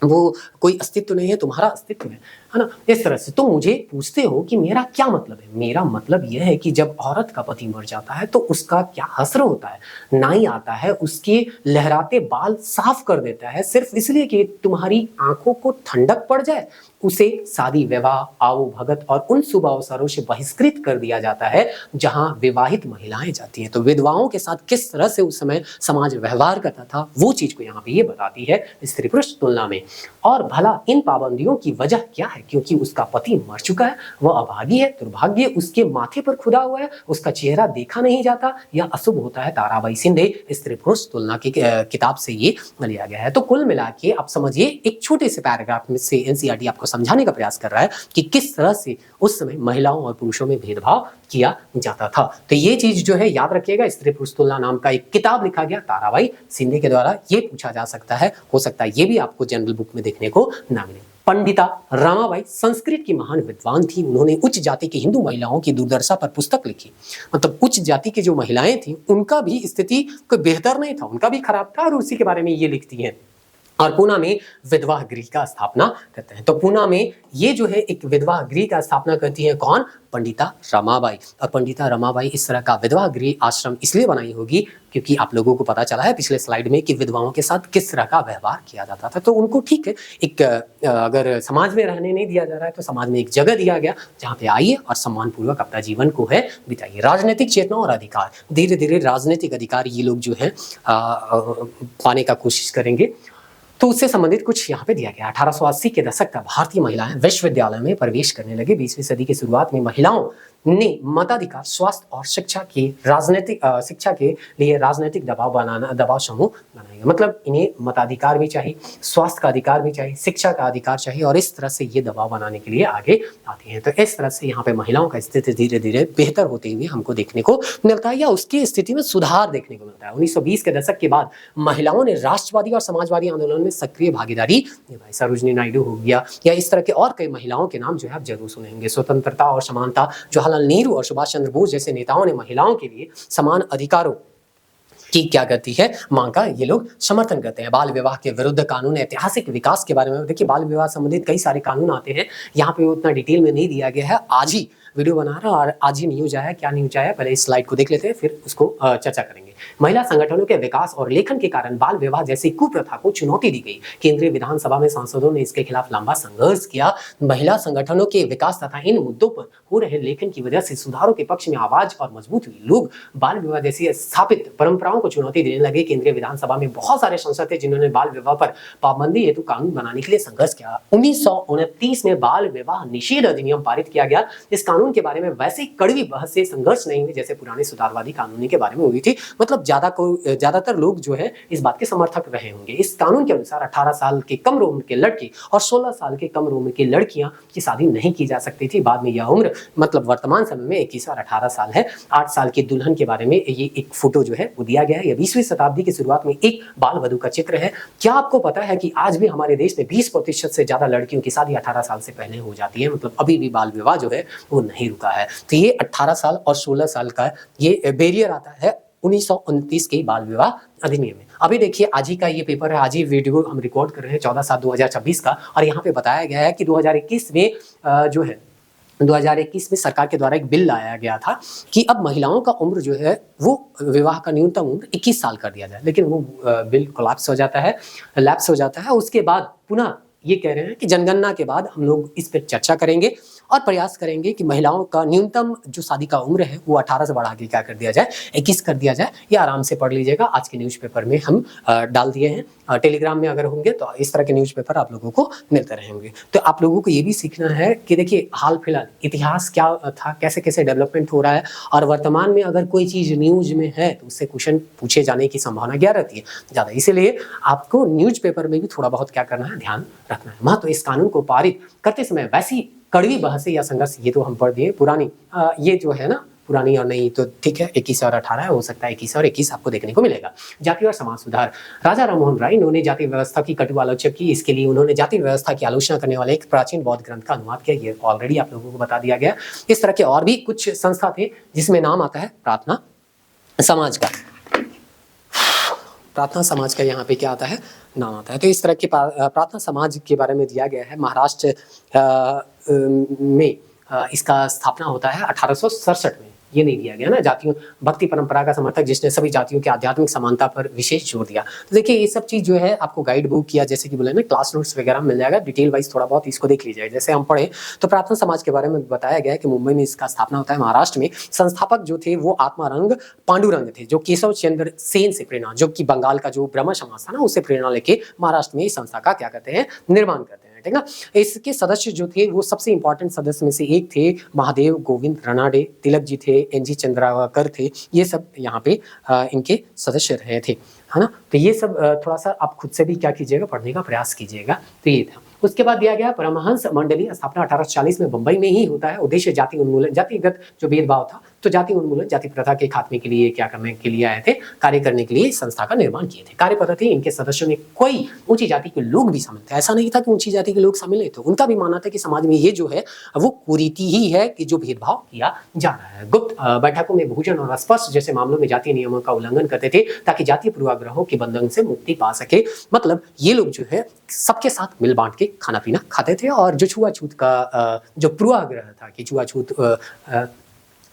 वो कोई अस्तित्व नहीं है, तुम्हारा अस्तित्व है ना। इस तरह से तो मुझे पूछते हो कि मेरा क्या मतलब है। मेरा मतलब यह है कि जब औरत का पति मर जाता है तो उसका क्या हश्र होता है। नाई आता है, उसके लहराते बाल साफ कर देता है सिर्फ इसलिए कि तुम्हारी आंखों को ठंडक पड़ जाए। उसे शादी विवाह आओ भगत और उन शुभ अवसरों से बहिष्कृत कर दिया जाता है जहां विवाहित महिलाएं जाती हैं। तो विधवाओं के साथ किस तरह से उस समय समाज व्यवहार करता था वो चीज को यहाँ पे ये बताती है स्त्री पुरुष तुलना में। और भला इन पाबंदियों की वजह क्या है, क्योंकि उसका पति मर चुका है, वह अभागी है, दुर्भाग्य उसके माथे पर खुदा हुआ है, उसका चेहरा देखा नहीं जाता या अशुभ होता है। ताराबाई शिंदे स्त्री पुरुष तुलना की किताब से ये लिया गया है। तो कुल मिला के आप समझिए एक छोटे से पैराग्राफ में से एनसीईआरटी आपको समझाने का प्रयास कर रहा है कि किस तरह से उस समय महिलाओं और पुरुषों में भेदभाव किया जाता था। तो ये चीज जो है याद रखिएगा। स्त्री पुरुष तुलना नाम का एक किताब लिखा गया ताराबाई शिंदे के द्वारा। ये पूछा जा सकता है, हो सकता है ये भी आपको जनरल बुक में देखने को ना मिले। पंडिता रमाबाई संस्कृत की महान विद्वान थी। उन्होंने उच्च जाति की हिंदू महिलाओं की दुर्दशा पर पुस्तक लिखी। मतलब उच्च जाति की जो महिलाएं थी उनका भी स्थिति कोई बेहतर नहीं था, उनका भी खराब था और उसी के बारे में ये लिखती हैं। और पूना में विधवा गृह का स्थापना करते हैं। तो पूना में ये जो है एक विधवा गृह का स्थापना करती है कौन? पंडिता रमाबाई। और पंडिता रमाबाई इस तरह का विधवा गृह आश्रम इसलिए बनाई होगी क्योंकि आप लोगों को पता चला है पिछले स्लाइड में कि विधवाओं के साथ किस तरह का व्यवहार किया जाता था। तो उनको ठीक है एक अगर समाज में रहने नहीं दिया जा रहा है तो समाज में एक जगह दिया गया जहाँ पे आइए और सम्मानपूर्वक अपना जीवन को है बिताइए। राजनीतिक चेतना और अधिकार, धीरे धीरे राजनीतिक अधिकार ये लोग जो है पाने का कोशिश करेंगे। तो उससे संबंधित कुछ यहाँ पे दिया गया। 1880 के दशक तक भारतीय महिलाएं विश्वविद्यालय में प्रवेश करने लगे। 20वीं सदी की शुरुआत में महिलाओं ने मताधिकार, स्वास्थ्य और शिक्षा के लिए राजनीतिक दबाव समूह बनाएंगे। मतलब इन्हें मताधिकार भी चाहिए, स्वास्थ्य का अधिकार भी चाहिए, शिक्षा का अधिकार चाहिए और इस तरह से ये दबाव बनाने के लिए आगे आती हैं। तो इस तरह से यहाँ पे महिलाओं का स्थिति धीरे धीरे बेहतर होते हुए हमको देखने को मिलता है या उसकी स्थिति में सुधार देखने को मिलता है। 1920 के दशक के बाद महिलाओं ने राष्ट्रवादी और समाजवादी आंदोलन में सक्रिय भागीदारी निभाई। सरोजिनी नायडू हो गया या इस तरह के और कई महिलाओं के नाम जो है आप जरूर सुनेंगे। स्वतंत्रता और समानता, जवाहरलाल नेहरू और सुभाष चंद्र बोस जैसे नेताओं ने महिलाओं के लिए समान अधिकारों की क्या करती है मांग का ये लोग समर्थन करते हैं। बाल विवाह के विरुद्ध कानून, ऐतिहासिक विकास के बारे में देखिए, बाल विवाह संबंधित कई सारे कानून आते हैं, यहाँ पे उतना डिटेल में नहीं दिया गया है। आज ही वीडियो बना रहा और आज ही न्यूज आया, क्या न्यूज आया पहले इस स्लाइड को देख लेते हैं फिर उसको चर्चा करेंगे। महिला संगठनों के विकास और लेखन के कारण बाल विवाह जैसी कुप्रथा को चुनौती दी गई। केंद्रीय विधानसभा में सांसदों ने इसके खिलाफ लंबा संघर्ष किया। महिला संगठनों के विकास तथा इन मुद्दों पर हो रहे लेखन की वजह से सुधारों के पक्ष में आवाज और मजबूत हुई। लोग बाल विवाह जैसी स्थापित परंपराओं को चुनौती देने लगे। केंद्रीय विधानसभा में बहुत सारे सांसद थे जिन्होंने बाल विवाह पर पाबंदी हेतु कानून बनाने के लिए संघर्ष किया। 1929 में बाल विवाह निषेध अधिनियम पारित किया गया। इस कानून के बारे में वैसे कड़वी बहस से संघर्ष नहीं हुई जैसे पुराने सुधारवादी कानून के बारे में हुई थी। मतलब ज्यादातर लोग जो है इस बात के समर्थक रहे होंगे। इस कानून के अनुसार 18 साल के कम उम्र के लड़के और 16 साल के कम उम्र की लड़कियां की शादी नहीं की जा सकती थी। बाद में यह उम्र मतलब वर्तमान समय में 21 और 18 साल है। 8 साल की दुल्हन के बारे में ये एक फोटो जो है वो दिया गया है। यह 20वीं शताब्दी की शुरुआत में एक बाल वधू का चित्र है। क्या आपको पता है कि आज भी हमारे देश में 20% से ज्यादा लड़कियों की शादी 18 साल से पहले हो जाती है। मतलब अभी भी बाल विवाह जो है वो नहीं रुका है। तो ये 18 साल और 16 साल का ये बैरियर आता है 1929 के बाल विवाह अधिनियम में। अभी देखिए आज ही का ये पेपर है, आज ही वीडियो हम रिकॉर्ड कर रहे हैं 14/7/2026 का और यहाँ पे बताया गया है कि 2021 में जो है 2021 में सरकार के द्वारा एक बिल लाया गया था कि अब महिलाओं का उम्र जो है वो विवाह का न्यूनतम उम्र 21 साल कर दिया जाए। लेकिन वो बिल कोलैप्स हो जाता है। उसके बाद पुनः ये कह रहे हैं कि जनगणना के बाद हम लोग इस पर चर्चा करेंगे और प्रयास करेंगे कि महिलाओं का न्यूनतम जो शादी का उम्र है वो 18 से बढ़ा के क्या कर दिया जाए, 21 कर दिया जाए। ये आराम से पढ़ लीजिएगा, आज के न्यूज़पेपर में हम डाल दिए हैं। टेलीग्राम में अगर होंगे तो इस तरह के न्यूज़पेपर आप लोगों को मिलते रहेंगे। तो आप लोगों को ये भी सीखना है कि देखिए हाल फिलहाल इतिहास क्या था, कैसे कैसे डेवलपमेंट हो रहा है और वर्तमान में अगर कोई चीज़ न्यूज में है तो उससे क्वेश्चन पूछे जाने की संभावना क्या रहती है, ज़्यादा। इसीलिए आपको न्यूज़पेपर में भी थोड़ा बहुत क्या करना है, ध्यान रखना है। तो इस कानून को पारित करते समय वैसी कड़वी बहसें या संघर्ष ये तो हम पढ़ दिए। पुरानी ये जो है ना पुरानी और नई तो ठीक है, 21 और 18 है, हो सकता है 21 और 21 आपको देखने को मिलेगा। जाति और समाज सुधार, राजा राममोहन राय इन्होंने जाति व्यवस्था की कटु आलोचना की। इसके लिए उन्होंने जाति व्यवस्था की आलोचना करने वाले एक प्राचीन बौद्ध ग्रंथ का अनुवाद किया। ये ऑलरेडी आप लोगों को बता दिया गया। इस तरह के और भी कुछ संस्था थे जिसमें नाम आता है प्रार्थना समाज का। प्रार्थना समाज का यहाँ पे क्या आता है, नाम आता है। तो इस तरह के प्रार्थना समाज के बारे में दिया गया है। महाराष्ट्र में इसका स्थापना होता है 1867 में। ये नहीं दिया गया ना, जातियों भक्ति परंपरा का समर्थक जिसने सभी जातियों की आध्यात्मिक समानता पर विशेष जोर दिया। तो देखिए ये सब चीज जो है आपको गाइड बुक या जैसे कि बोले ना क्लास नोट्स वगैरह मिल जाएगा, डिटेल वाइज थोड़ा बहुत इसको देख लीजिएगा। जैसे हम पढ़े तो प्रार्थना समाज के बारे में बताया गया है कि मुंबई में इसका स्थापना होता है। महाराष्ट्र में संस्थापक जो थे वो आत्मारंग पांडुरंग थे, जो केशव चंद्र सेन से प्रेरणा, जो कि बंगाल का जो ब्रह्म समाज था ना उससे प्रेरणा लेके महाराष्ट्र में इस संस्था का क्या करते हैं, निर्माण करते हैं। ठीक ना। इसके सदस्य जो थे वो सबसे इंपॉर्टेंट सदस्य में से एक थे महादेव गोविंद रनाडे, तिलक जी थे, एनजी चंद्राकर थे। ये सब यहाँ पे इनके सदस्य रहे थे, है ना। तो ये सब थोड़ा सा आप खुद से भी क्या कीजिएगा, पढ़ने का प्रयास कीजिएगा। तो ये था। उसके बाद दिया गया परमहंस मंडली, स्थापना 1840 में बम्बई में ही होता है। उद्देश्य जाति उन्मूलन, जातिगत जो भेदभाव था तो तो जाति उन्मूलन, जाति प्रथा के खात्मे के लिए क्या करने के लिए आए थे, कार्य करने के लिए संस्था का निर्माण किए थे। कार्य पद्धति, इनके सदस्यों में कोई ऊंची जाति के लोग भी शामिल थे। ऐसा नहीं था कि ऊंची जाति के लोग शामिल नहीं थे, उनका भी मानना था कि समाज में ये जो है वो कुरीति ही है कि जो भेदभाव किया जा रहा है। गुप्त बैठकों में भोजन और स्पर्श जैसे मामलों में जातीय नियमों का उल्लंघन करते थे ताकि जातीय पूर्वाग्रहों के बंधन से मुक्ति पा सके। मतलब ये लोग जो है सबके साथ मिल बांट के खाना पीना खाते थे, और जो छुआछूत का जो पूर्वाग्रह था कि छुआछूत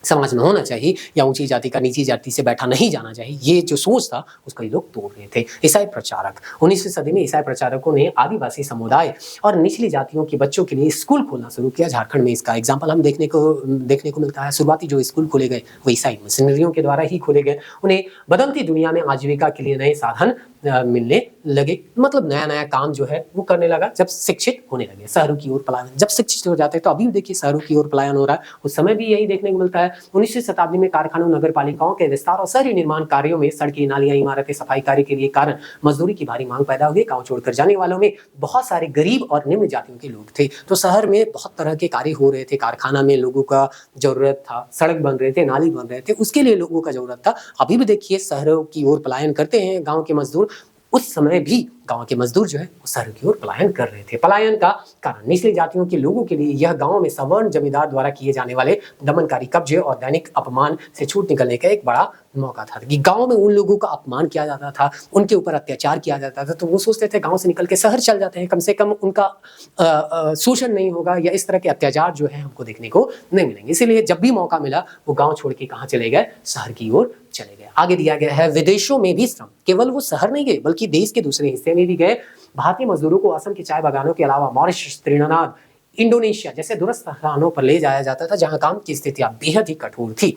समाज में होना चाहिए या ऊंची जाति का नीची जाति से बैठा नहीं जाना चाहिए, ये जो सोच था उसको ये लोग तोड़ रहे थे। ईसाई प्रचारक, 19वीं सदी में ईसाई प्रचारकों ने आदिवासी समुदाय और निचली जातियों के बच्चों के लिए स्कूल खोलना शुरू किया। झारखंड में इसका एग्जाम्पल हम देखने को मिलता है। शुरुआती जो स्कूल खोले गए वो ईसाई मिशनरियों के द्वारा ही खोले गए। उन्हें बदलती दुनिया में आजीविका के लिए नए साधन मिलने लगे, मतलब नया नया काम जो है वो करने लगा जब शिक्षित होने लगे। शहरों की ओर पलायन, जब शिक्षित हो जाते हैं तो अभी देखिए शहरों की ओर पलायन हो रहा है। उस समय भी यही देखने को मिलता है। 19वीं शताब्दी में कारखानों, नगर पालिकाओं के विस्तार और शहरी निर्माण कार्यों में सड़कें, नालियां, इमारतें, सफाई कार्य के लिए कारण मजदूरी की भारी मांग पैदा हुई। गाँव छोड़कर जाने वालों में बहुत सारे गरीब और निम्न जातियों के लोग थे। तो शहर में बहुत तरह के कार्य हो रहे थे, कारखाना में लोगों का जरूरत था, सड़क बन रहे थे, नाली बन रहे थे, उसके लिए लोगों का जरूरत था। अभी भी देखिए शहरों की ओर पलायन करते हैं गाँव के मजदूर। उस समय भी गांव के मजदूर जो है वो शहर की ओर पलायन कर रहे थे। पलायन का कारण निचली जातियों के लोगों के लिए यह गांव में सवर्ण जमींदार द्वारा किए जाने वाले दमनकारी कब्जे और दैनिक अपमान से छूट निकलने का एक बड़ा मौका था कि गांव में उन लोगों का अपमान किया जाता था, उनके ऊपर अत्याचार किया जाता था, तो वो सोचते थे गांव से निकल के शहर चल जाते हैं, कम से कम उनका शोषण नहीं होगा या इस तरह के अत्याचार जो है हमको देखने को नहीं मिलेंगे। इसीलिए जब भी मौका मिला वो गाँव छोड़ के कहाँ चले गए, शहर की ओर चले गए। आगे दिया गया है विदेशों में भी श्रम, केवल वो शहर नहीं गए बल्कि देश के दूसरे हिस्से में भी गए। भारतीय मजदूरों को असम के चाय बागानों के अलावा मॉरिशस, त्रिनिदाद, इंडोनेशिया जैसे दूरस्थ स्थानों पर ले जाया जाता था जहां काम की स्थितियां बेहद ही कठोर थी,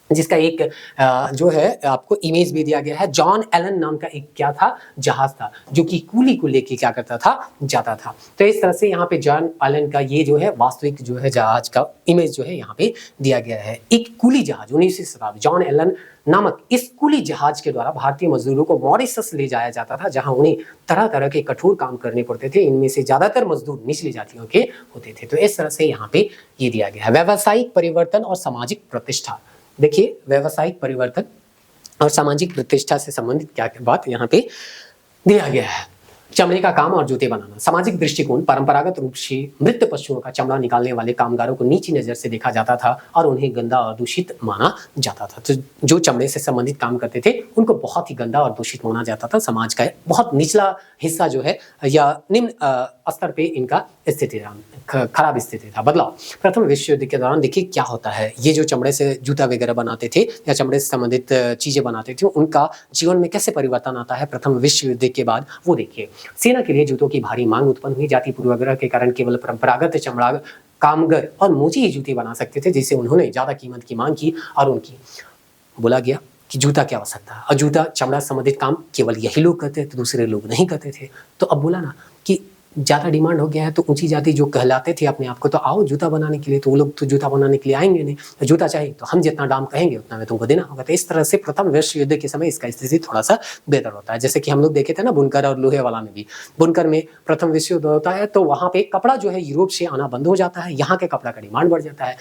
जिसका एक जो है आपको इमेज भी दिया गया है। जॉन एलन नाम का एक क्या था, जहाज था, जो कि कूली को लेके क्या करता था, जाता था। तो इस तरह से यहाँ पे जॉन एलन का ये जो है वास्तविक जो है जहाज का इमेज जो है यहाँ पे दिया गया है। एक कूली जहाज 19वीं शताब्दी, जॉन एलन नामक इस कूली जहाज के द्वारा भारतीय मजदूरों को मॉरिशस ले जाया जाता था, जहां उन्हें तरह तरह के कठोर काम करने पड़ते थे। इनमें से ज्यादातर मजदूर निचली जातियों के होते थे। तो इस तरह से यहाँ पे ये दिया गया है। व्यावसायिक परिवर्तन और सामाजिक प्रतिष्ठा, देखिए व्यावसायिक परिवर्तन और सामाजिक प्रतिष्ठा से संबंधित क्या बात यहाँ पे दिया गया है। चमड़े का काम और जूते बनाना, सामाजिक दृष्टिकोण, परंपरागत रूप से मृत पशुओं का चमड़ा निकालने वाले कामगारों को नीची नजर से देखा जाता था और उन्हें गंदा और दूषित माना जाता था। तो जो चमड़े से संबंधित काम करते थे उनको बहुत ही गंदा और दूषित माना जाता था। समाज का बहुत निचला हिस्सा जो है या निम्न स्तर पे इनका स्थिति खराब स्थिति था। बदलाव, प्रथम विश्व युद्ध के दौरान देखिए क्या होता है, ये जो चमड़े से जूता वगैरह बनाते थे या चमड़े से संबंधित चीजें बनाते थे, उनका जीवन में कैसे परिवर्तन आता है प्रथम विश्व युद्ध के बाद, वो देखिए। सेना के लिए जूतों की भारी मांग उत्पन्न हुई। जाति पूर्वाग्रह के कारण केवल परंपरागत चमड़ा कामगर और मोची ही जूते बना सकते थे, जिससे उन्होंने ज्यादा कीमत की मांग की और उनकी बोला गया कि जूता क्या हो सकता है, और जूता चमड़ा संबंधित काम केवल यही लोग करते थे, दूसरे लोग नहीं करते थे। तो अब बोला ना कि ज्यादा डिमांड हो गया है, तो ऊंची जाति जो कहलाते थे अपने आप को, तो आओ जूता बनाने के लिए, तो वो लोग तो जूता बनाने के लिए आएंगे नहीं, तो जूता चाहिए तो हम जितना दाम कहेंगे उतना में तुमको देना होगा। तो इस तरह से प्रथम विश्व युद्ध के समय इसका स्थिति थोड़ा सा बेहतर होता है। जैसे कि हम लोग देखे थे ना बुनकर और लोहे वाला में भी, बुनकर में प्रथम विश्व युद्ध होता है तो वहां पे कपड़ा जो है यूरोप से आना बंद हो जाता है, यहाँ के कपड़ा का डिमांड बढ़ जाता है।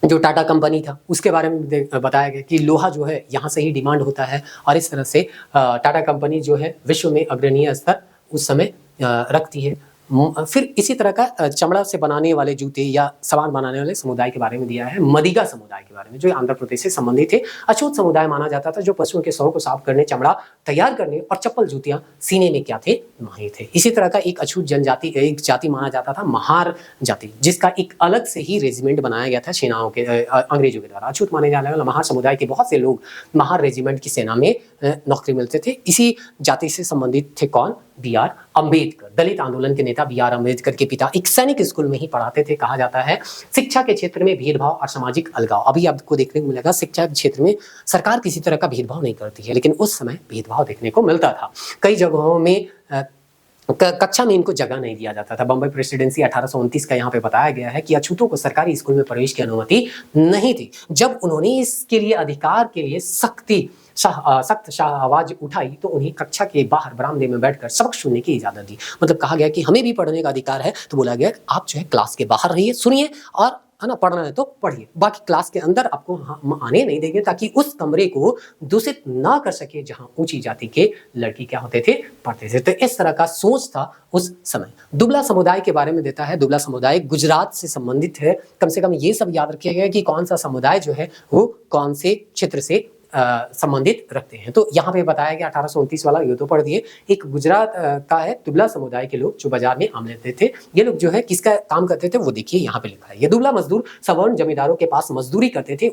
जो टाटा कंपनी था उसके बारे में बताया गया कि लोहा जो है यहाँ से ही डिमांड होता है, और इस तरह से टाटा कंपनी जो है विश्व में अग्रणीय स्तर उस समय रखती है। फिर इसी तरह का चमड़ा से बनाने वाले जूते या सामान बनाने वाले समुदाय के बारे में दिया है। मदिगा समुदाय के बारे में, जो आंध्र प्रदेश से संबंधित थे। अछूत समुदाय माना जाता था, जो पशुओं के शव को साफ करने, चमड़ा तैयार करने और चप्पल जूतियां सीने में क्या थे, माहिर थे। इसी तरह का एक अछूत जनजाति, एक जाति माना जाता था महार जाति, जिसका एक अलग से ही रेजिमेंट बनाया गया था सेनाओं के, अंग्रेजों के द्वारा। अछूत माने जाने वाला महार समुदाय के बहुत से लोग महार रेजिमेंट की सेना में नौकरी मिलते थे। इसी जाति से संबंधित थे कौन, बी.आर. अम्बेडकर। दलित आंदोलन के नेता बी.आर. अम्बेडकर के पिता एक सैनिक स्कूल में ही पढ़ाते थे, कहा जाता है। शिक्षा के क्षेत्र में भेदभाव और सामाजिक अलगाव, अभी आपको देखने को मिलेगा शिक्षा के क्षेत्र में सरकार किसी तरह का भेदभाव नहीं करती है, लेकिन उस समय भेदभाव देखने को मिलता था। कई जगहों में कक्षा में इनको जगह नहीं दिया जाता था। बम्बई प्रेसिडेंसी 1829 का यहाँ पे बताया गया है कि अछूतों को सरकारी स्कूल में प्रवेश की अनुमति नहीं थी। जब उन्होंने इसके लिए अधिकार के लिए सख्त आवाज उठाई तो उन्हें कक्षा के बाहर बरामदे में बैठकर सबक सुनने की इजाजत दी। मतलब कहा गया कि हमें भी पढ़ने का अधिकार है, तो बोला गया आप जो है क्लास के बाहर रहिए, सुनिए और है ना, पढ़ना है तो पढ़िए, बाकी क्लास के अंदर आपको हम आने नहीं देंगे ताकि उस कमरे को दूषित ना कर सके जहां ऊंची जाति के लड़की क्या होते थे, पढ़ते थे। तो इस तरह का सोच था उस समय। दुबला समुदाय के बारे में देता है, दुबला समुदाय गुजरात से संबंधित है। कम से कम ये सब याद रखिएगा कि कौन सा समुदाय जो है वो कौन से क्षेत्र से संबंधित रखते हैं। तो यहाँ पे बताया गया 1829 वाला, ये तो पढ़ दिए। एक गुजरात का है, दुबला समुदाय के लोग जो बाजार में आम लेते थे। ये लोग जो है किसका काम करते थे वो देखिए यहाँ पे लिखा है। ये दुबला मजदूर सवर्ण जमींदारों के पास मजदूरी करते थे,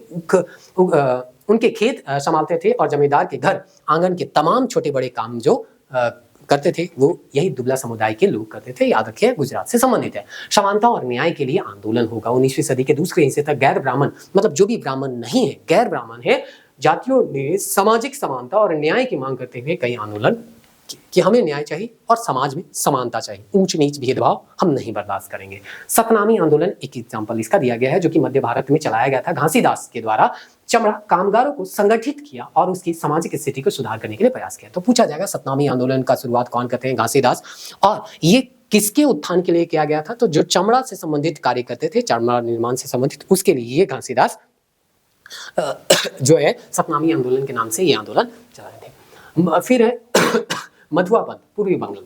उनके खेत संभालते थे और जमींदार के घर आंगन के तमाम छोटे बड़े काम जो करते थे वो यही दुबला समुदाय के लोग करते थे। याद रखिए गुजरात से संबंधित है। समानता और न्याय के लिए आंदोलन होगा। 19वीं सदी के दूसरे हिस्से तक गैर ब्राह्मण, मतलब जो भी ब्राह्मण नहीं है, गैर ब्राह्मण है, जातियों ने सामाजिक समानता और न्याय की मांग करते हुए कई आंदोलन कि हमें न्याय चाहिए और समाज में समानता चाहिए, ऊंच नीच भेदभाव हम नहीं बर्दाश्त करेंगे। सतनामी आंदोलन एक एग्जाम्पल इसका दिया गया है, जो कि मध्य भारत में चलाया गया था। घासीदास के द्वारा चमड़ा कामगारों को संगठित किया और उसकी सामाजिक स्थिति को सुधार करने के लिए प्रयास किया। तो पूछा जाएगा सतनामी आंदोलन का शुरुआत कौन करते हैं? घासीदास। और ये किसके उत्थान के लिए किया गया था? तो जो चमड़ा से संबंधित कार्य करते थे, चमड़ा निर्माण से संबंधित, उसके लिए ये घासीदास जो है सतनामी आंदोलन के नाम से ये आंदोलन चलाए थे। फिर है मधुआ पंथ, पूर्वी बंगाल।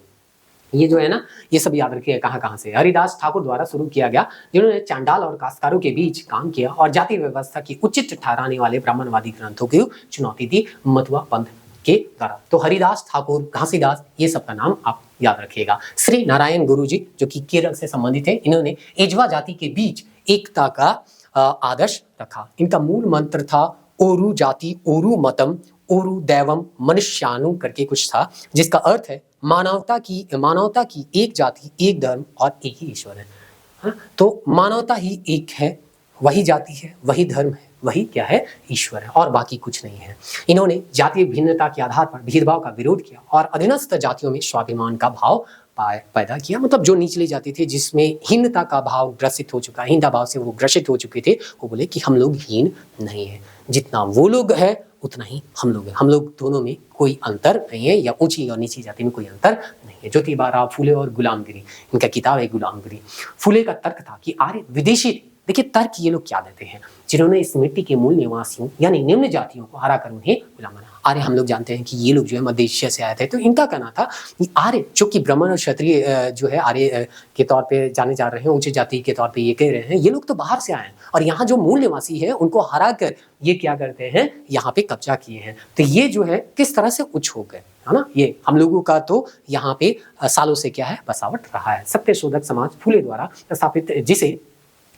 ये जो है ना, ये सब याद रखिए कहाँ से। हरिदास ठाकुर द्वारा शुरू किया गया, जिन्होंने चांडाल और काश्तकारों के बीच काम किया और जाति व्यवस्था की उचित ठहराने वाले ब्राह्मणवादी ग्रंथों की चुनौती दी मधुआ पंथ के द्वारा। तो हरिदास ठाकुर, घासीदास, ये सब का नाम आप याद रखिएगा। श्री नारायण गुरुजी जो कि केरल से संबंधित है, इन्होंने एजवा जाति के बीच एकता का आदर्श रखा। इनका मूल मंत्र था ओरु जाति ओरु मतम ओरु दैवम मनुष्यानु करके कुछ था, जिसका अर्थ है मानवता की एक जाति, एक धर्म और एक ही ईश्वर है। हाँ? तो मानवता ही एक है, वही जाति है, वही धर्म है, वही क्या है? ईश्वर है, और बाकी कुछ नहीं है। इन्होंने जातीय भिन्नता के आधार पर भेदभाव का विरोध किया और अधीनस्थ जातियों में स्वाभिमान का भाव पैदा किया। मतलब जो निचली जाति थी, जिसमें हीनता का भाव ग्रसित हो चुका, हीनता भाव से वो ग्रसित हो चुके थे, वो बोले कि हम लोग हीन नहीं है, जितना वो लोग है उतना ही हम लोग हैं। हम लोग दोनों में कोई अंतर नहीं है, या ऊंची और नीची जाति में कोई अंतर नहीं है। ज्योतिबा राव फुले और गुलामगिरी, इनका किताब है गुलामगिरी। फुले का तर्क था कि आर्य विदेशी थे। देखिए तर्क ये लोग क्या देते हैं, जिन्होंने इस मिट्टी के मूल निवासियों यानी निम्न जातियों को हरा कर उन्हें गुलाम बनाया। आर्य हम लोग जानते हैं कि ये लोग जो है मध्य एशिया से आए थे। तो इनका कहना था कि आर्य जो कि ब्राह्मण और क्षत्रिय जो है आर्य के तौर पे जाने जा रहे हैं, ऊंची जाति के तौर पे ये कह रहे हैं, ये लोग तो बाहर से आए हैं और यहाँ जो मूल निवासी है उनको हरा कर ये क्या करते हैं, यहाँ पे कब्जा किए हैं। तो ये जो है किस तरह से उच्च हो गए, है ना। ये हम लोगों का तो यहाँ पे सालों से क्या है, बसावट रहा है। सत्य शोधक समाज फुले द्वारा स्थापित,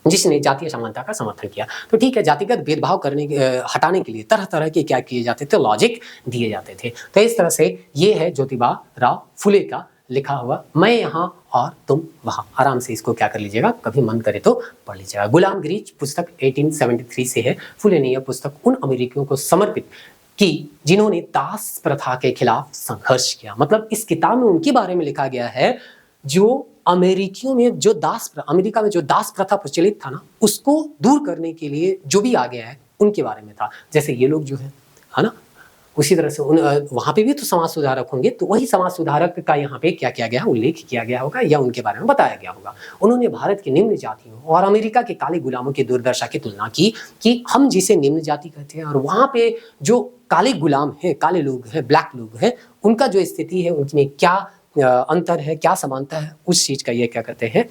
जिसने जातीय समानता का समर्थन किया। तो ठीक है, जातिगत भेदभाव हटाने के लिए तरह तरह के क्या किए जाते थे, लॉजिक दिए जाते थे। तो इस तरह से ये है ज्योतिबा राव फुले का लिखा हुआ, मैं यहाँ और तुम वहाँ। आराम से इसको क्या कर लीजिएगा, कभी मन करे तो पढ़ लीजिएगा। गुलामगिरी पुस्तक 1873 से है। फुले ने यह पुस्तक उन अमेरिकियों को समर्पित की जिन्होंने दास प्रथा के खिलाफ संघर्ष किया। मतलब इस किताब में उनके बारे में लिखा गया है जो अमेरिकियों में जो अमेरिका में जो दास प्रथा प्रचलित था ना, उसको दूर करने के लिए जो भी आ गया है उनके बारे में था। जैसे ये लोग जो है ना, उसी तरह से वहां पे भी तो समाज सुधारक होंगे, तो वही समाज सुधारक का यहाँ पे क्या किया गया, उल्लेख किया गया होगा या उनके बारे में बताया गया होगा। उन्होंने भारत के निम्न जातियों और अमेरिका के काले गुलामों की दुर्दशा की तुलना की कि हम जिसे निम्न जाति कहते हैं और वहां पे जो काले गुलाम है, काले लोग हैं, ब्लैक लोग हैं, उनका जो स्थिति है उनमें क्या अंतर है, क्या समानता है, उस चीज का ये क्या करते हैं,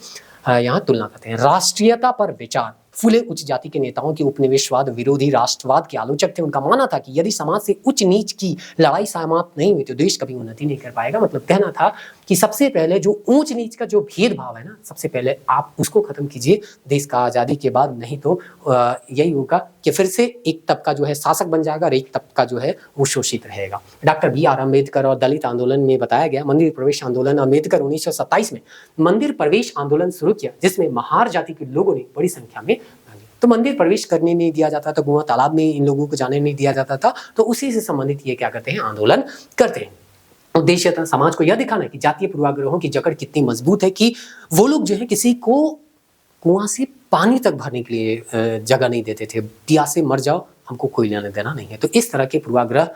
यहाँ तुलना करते हैं। राष्ट्रीयता पर विचार। फुले उच्च जाति के नेताओं के उपनिवेशवाद विरोधी राष्ट्रवाद के आलोचक थे। उनका मानना था कि यदि समाज से उच्च नीच की लड़ाई समाप्त नहीं हुई तो देश कभी उन्नति नहीं कर पाएगा। मतलब कहना था कि सबसे पहले जो ऊंच नीच का जो भेदभाव है ना, सबसे पहले आप उसको खत्म कीजिए देश का आजादी के बाद, नहीं तो यही होगा कि फिर से एक तबका जो है शासक बन जाएगा और एक तबका जो है वो शोषित रहेगा। डॉक्टर BR अम्बेडकर और दलित आंदोलन में बताया गया मंदिर प्रवेश आंदोलन। अम्बेडकर 1927 में मंदिर प्रवेश आंदोलन शुरू किया, जिसमें महार जाति के लोगों ने बड़ी संख्या में। तो मंदिर प्रवेश करने नहीं दिया जाता था, कुआं तालाब में इन लोगों को जाने नहीं दिया जाता था, तो उसी से संबंधित ये क्या करते हैं, आंदोलन करते हैं। उद्देश्य था समाज को यह दिखाना कि जातीय पूर्वाग्रहों की जकड़ कितनी मजबूत है कि वो लोग जो है किसी को कुआं से पानी तक भरने के लिए जगह नहीं देते थे। प्यासे मर जाओ, हमको कोई लेना देना नहीं है। तो इस तरह के पूर्वाग्रह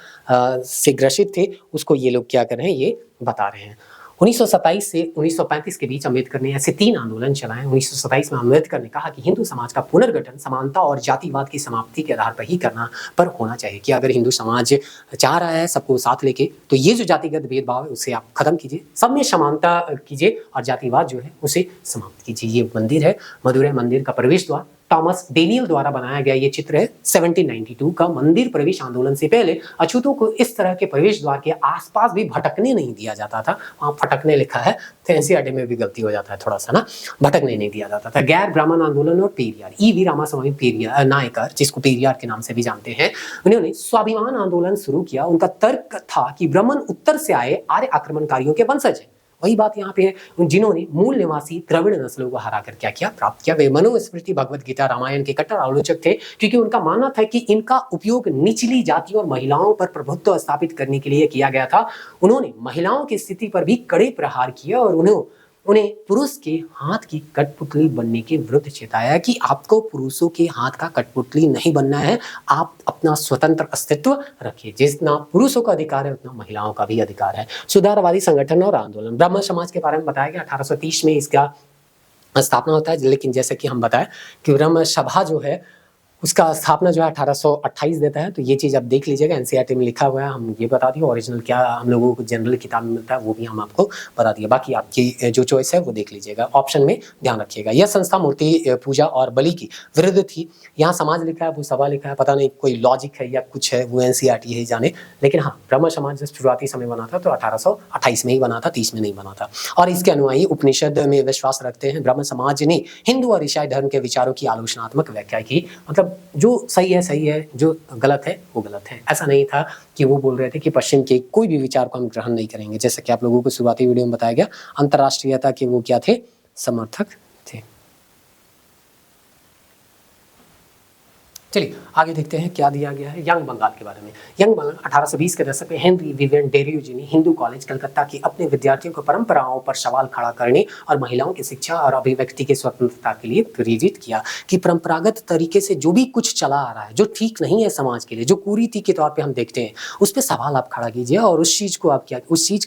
से ग्रसित थे, उसको ये लोग क्या कर रहे हैं, ये बता रहे हैं। 1927 से 1935 के बीच अम्बेडकर ने ऐसे 3 आंदोलन चलाए। 1927 में अम्बेडकर ने कहा कि हिंदू समाज का पुनर्गठन समानता और जातिवाद की समाप्ति के आधार पर ही करना पर होना चाहिए, कि अगर हिंदू समाज चाह रहा है सबको साथ लेके, तो ये जो जातिगत भेदभाव है उसे आप खत्म कीजिए, सब में समानता कीजिए और जातिवाद जो है उसे समाप्त कीजिए। ये मंदिर है मदुरै मंदिर का प्रवेश द्वार, टॉमस डेनियल द्वारा बनाया गया ये चित्र है 1792 का। मंदिर प्रवेश आंदोलन से पहले अछूतों को इस तरह के प्रवेश द्वार के आसपास भी भटकने नहीं दिया जाता था। वहां भटकने लिखा है तो एनसीईआरटी में भी गलती हो जाता है थोड़ा सा ना, भटकने नहीं दिया जाता था। गैर ब्राह्मण आंदोलन और पेरियार, ईवी रामास्वामी पेरियार नायकर, जिसको पेरियार के नाम से भी जानते हैं, उन्होंने स्वाभिमान आंदोलन शुरू किया। उनका तर्क था कि ब्राह्मण उत्तर से आए आर्य आक्रमणकारियों के वंशज है। वही बात यहाँ पे है, जिन्होंने मूल निवासी द्रविड़ नस्लों को हराकर क्या किया, प्राप्त किया। वे मनुस्मृति, भगवत गीता, रामायण के कट्टर आलोचक थे, क्योंकि उनका मानना था कि इनका उपयोग निचली जातियों और महिलाओं पर प्रभुत्व स्थापित करने के लिए किया गया था। उन्होंने महिलाओं की स्थिति पर भी कड़े प्रहार किए और उन्हें पुरुष के हाथ की कठपुतली बनने के विरुद्ध चेताया कि आपको पुरुषों के हाथ का कठपुतली नहीं बनना है, आप अपना स्वतंत्र अस्तित्व रखिए। जितना पुरुषों का अधिकार है उतना महिलाओं का भी अधिकार है। सुधारवादी संगठन और आंदोलन, ब्रह्म समाज के बारे में बताया गया 1830 में इसका स्थापना होता है, लेकिन जैसे कि हम बताएं कि ब्रह्म सभा जो है उसका स्थापना जो है 1828 देता है। तो ये चीज़ आप देख लीजिएगा, एनसीईआरटी में लिखा हुआ है, हम ये बता दिए। ओरिजिनल क्या हम लोगों को जनरल किताब में मिलता है वो भी हम आपको बता दिए। बाकी आपकी जो चॉइस है वो देख लीजिएगा, ऑप्शन में ध्यान रखिएगा। यह संस्था मूर्ति पूजा और बलि की विरुद्ध थी। यहाँ समाज लिखा है, वो सभा लिखा है, पता नहीं कोई लॉजिक है या कुछ है, वो एनसीईआरटी ही जाने। लेकिन हाँ, ब्रह्म समाज जब शुरुआती समय बना था तो 1828 में ही बना था, 30 में नहीं बना था। और इसके अनुयायी उपनिषद में विश्वास रखते हैं। ब्रह्म समाज ने हिंदू और ईसाई धर्म के विचारों की आलोचनात्मक व्याख्या की, मतलब जो सही है, जो गलत है वो गलत है। ऐसा नहीं था कि वो बोल रहे थे कि पश्चिम के कोई भी विचार को हम ग्रहण नहीं करेंगे। जैसा कि आप लोगों को शुरुआती वीडियो में बताया गया, अंतर्राष्ट्रीयता के वो क्या थे, समर्थक थे। चलिए आगे देखते हैं क्या दिया गया है यंग बंगाल के बारे में। यंग बंगाल 1820 के दशक में हेनरी विवियन डेरियोजी ने हिंदू कॉलेज कलकत्ता की अपने विद्यार्थियों को परंपराओं पर सवाल खड़ा करने और महिलाओं की शिक्षा और अभिव्यक्ति की स्वतंत्रता के लिए प्रेरित किया कि परंपरागत तरीके से जो भी कुछ चला आ रहा है, जो ठीक नहीं है समाज के लिए, जो कुरीति के तौर पर हम देखते हैं, उस पर सवाल आप खड़ा कीजिए और उस चीज़ का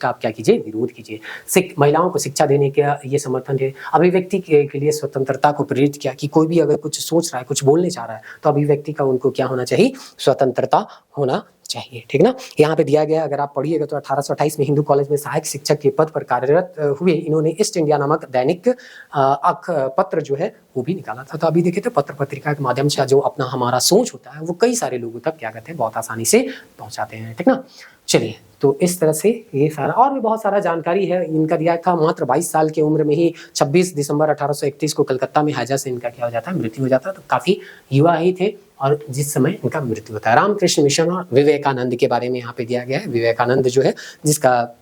आप क्या कीजिए, विरोध कीजिए। महिलाओं को शिक्षा देने का ये समर्थन है। अभिव्यक्ति के लिए स्वतंत्रता को प्रेरित किया कि कोई भी अगर कुछ सोच रहा है, कुछ बोलने चाह रहा है, तो व्यक्ति का उनको क्या होना चाहिए, स्वतंत्रता होना चाहिए। ठीक ना, यहाँ पे दिया गया, अगर आप पढ़िएगा तो 1828 में हिंदू कॉलेज में सहायक शिक्षक के पद पर कार्यरत हुए। इन्होंने ईस्ट इंडिया नामक दैनिक पत्र जो है वो भी निकाला था। तो अभी देखे तो पत्र पत्रिका के माध्यम से जो अपना हमारा सोच होता है वो कई सारे लोगों तक क्या करते हैं, बहुत आसानी से पहुंचाते हैं। ठीक ना, चलिए तो इस तरह से ये सारा और भी बहुत सारा जानकारी है। इनका दिया था मात्र 22 साल की उम्र में ही 26 दिसंबर 1831 को कलकत्ता में हैजा से इनका क्या हो जाता है, मृत्यु हो जाता है। तो काफी युवा ही थे और जिस समय इनका मृत्यु होता है। रामकृष्ण मिशन और विवेकानंद के बारे में यहाँ पे दिया गया है। विवेकानंद जो है, जिसका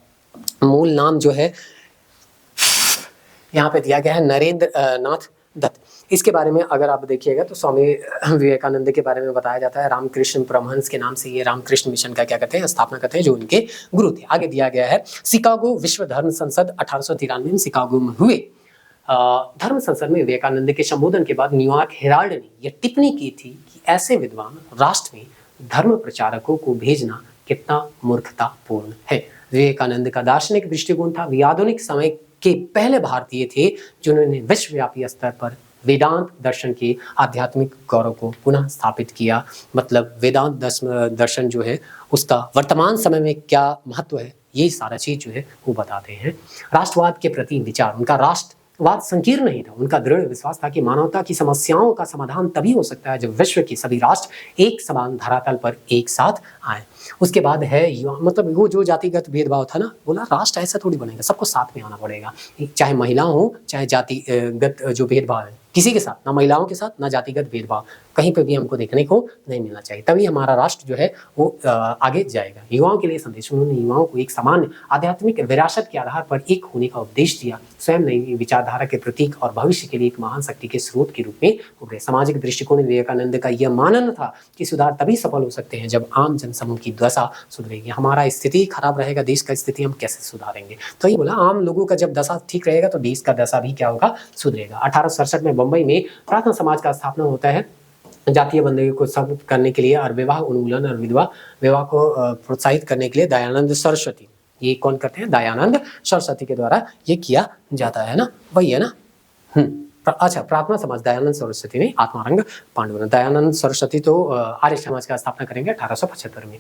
मूल नाम जो है यहाँ पे दिया गया है नरेंद्र नाथ दत्त। इसके बारे में अगर आप देखिएगा तो स्वामी विवेकानंद के बारे में बताया जाता है। रामकृष्ण परमहंस के नाम से ये रामकृष्ण मिशन का क्या करते हैं, स्थापना करते हैं, जो उनके गुरु थे। आगे दिया गया है शिकागो विश्व धर्म संसद 1893 में शिकागो में हुए। धर्म संसद में विवेकानंद के संबोधन के बाद न्यूयॉर्क हेराल्ड ने यह टिप्पणी की थी कि ऐसे विद्वान राष्ट्र में धर्म प्रचारकों को भेजना कितना मूर्खतापूर्ण है। विवेकानंद का दार्शनिक दृष्टिकोण था। वे आधुनिक समय के पहले भारतीय थे जिन्होंने विश्वव्यापी स्तर पर वेदांत दर्शन के आध्यात्मिक गौरव को पुनः स्थापित किया। मतलब वेदांत दर्शन जो है उसका वर्तमान समय में क्या महत्व है, ये सारा चीज जो है वो बताते हैं। राष्ट्रवाद के प्रति विचार, उनका राष्ट्रवाद संकीर्ण नहीं था। उनका दृढ़ विश्वास था कि मानवता की समस्याओं का समाधान तभी हो सकता है जब विश्व के सभी राष्ट्र एक समान धरातल पर एक साथ आए। उसके बाद है मतलब वो जो जातिगत भेदभाव था ना, बोला राष्ट्र ऐसा थोड़ी बनेगा, सबको साथ में आना पड़ेगा, चाहे महिला हो चाहे जातिगत जो भेदभाव है, किसी के साथ, ना महिलाओं के साथ ना जातिगत भेदभाव कहीं पे भी हमको देखने को नहीं मिलना चाहिए। तभी हमारा राष्ट्र जो है वो आगे जाएगा। युवाओं के लिए संदेश, उन्होंने युवाओं को एक सामान्य आध्यात्मिक विरासत के आधार पर एक होने का उपदेश दिया। स्वयं नई विचारधारा के प्रतीक और भविष्य के लिए एक महान शक्ति के स्रोत के रूप में उभरे। सामाजिक दृष्टिकोण विवेकानंद का यह मानना था कि सुधार तभी सफल हो सकते हैं जब आम जनसमूह की दशा सुधरेगी। हमारा स्थिति खराब रहेगा, देश का स्थिति हम कैसे सुधारेंगे? तो ये बोला आम लोगों का जब दशा ठीक रहेगा तो देश का दशा भी क्या होगा, सुधरेगा। 1867 में बंबई में प्रार्थना समाज का स्थापना होता है जातीय बंदगी को समाप्त करने के लिए और विवाह उन्मूलन और विधवा विवाह को प्रोत्साहित करने के लिए। दयानंद सरस्वती ये कौन करते हैं? दयानंद सरस्वती के द्वारा ये किया जाता है ना, वही है ना। अच्छा, प्रार्थना समाज दयानंद सरस्वती नहीं, आत्मारंग पांडुरंग। दयानंद सरस्वती तो आर्य समाज का स्थापना करेंगे 1875 में।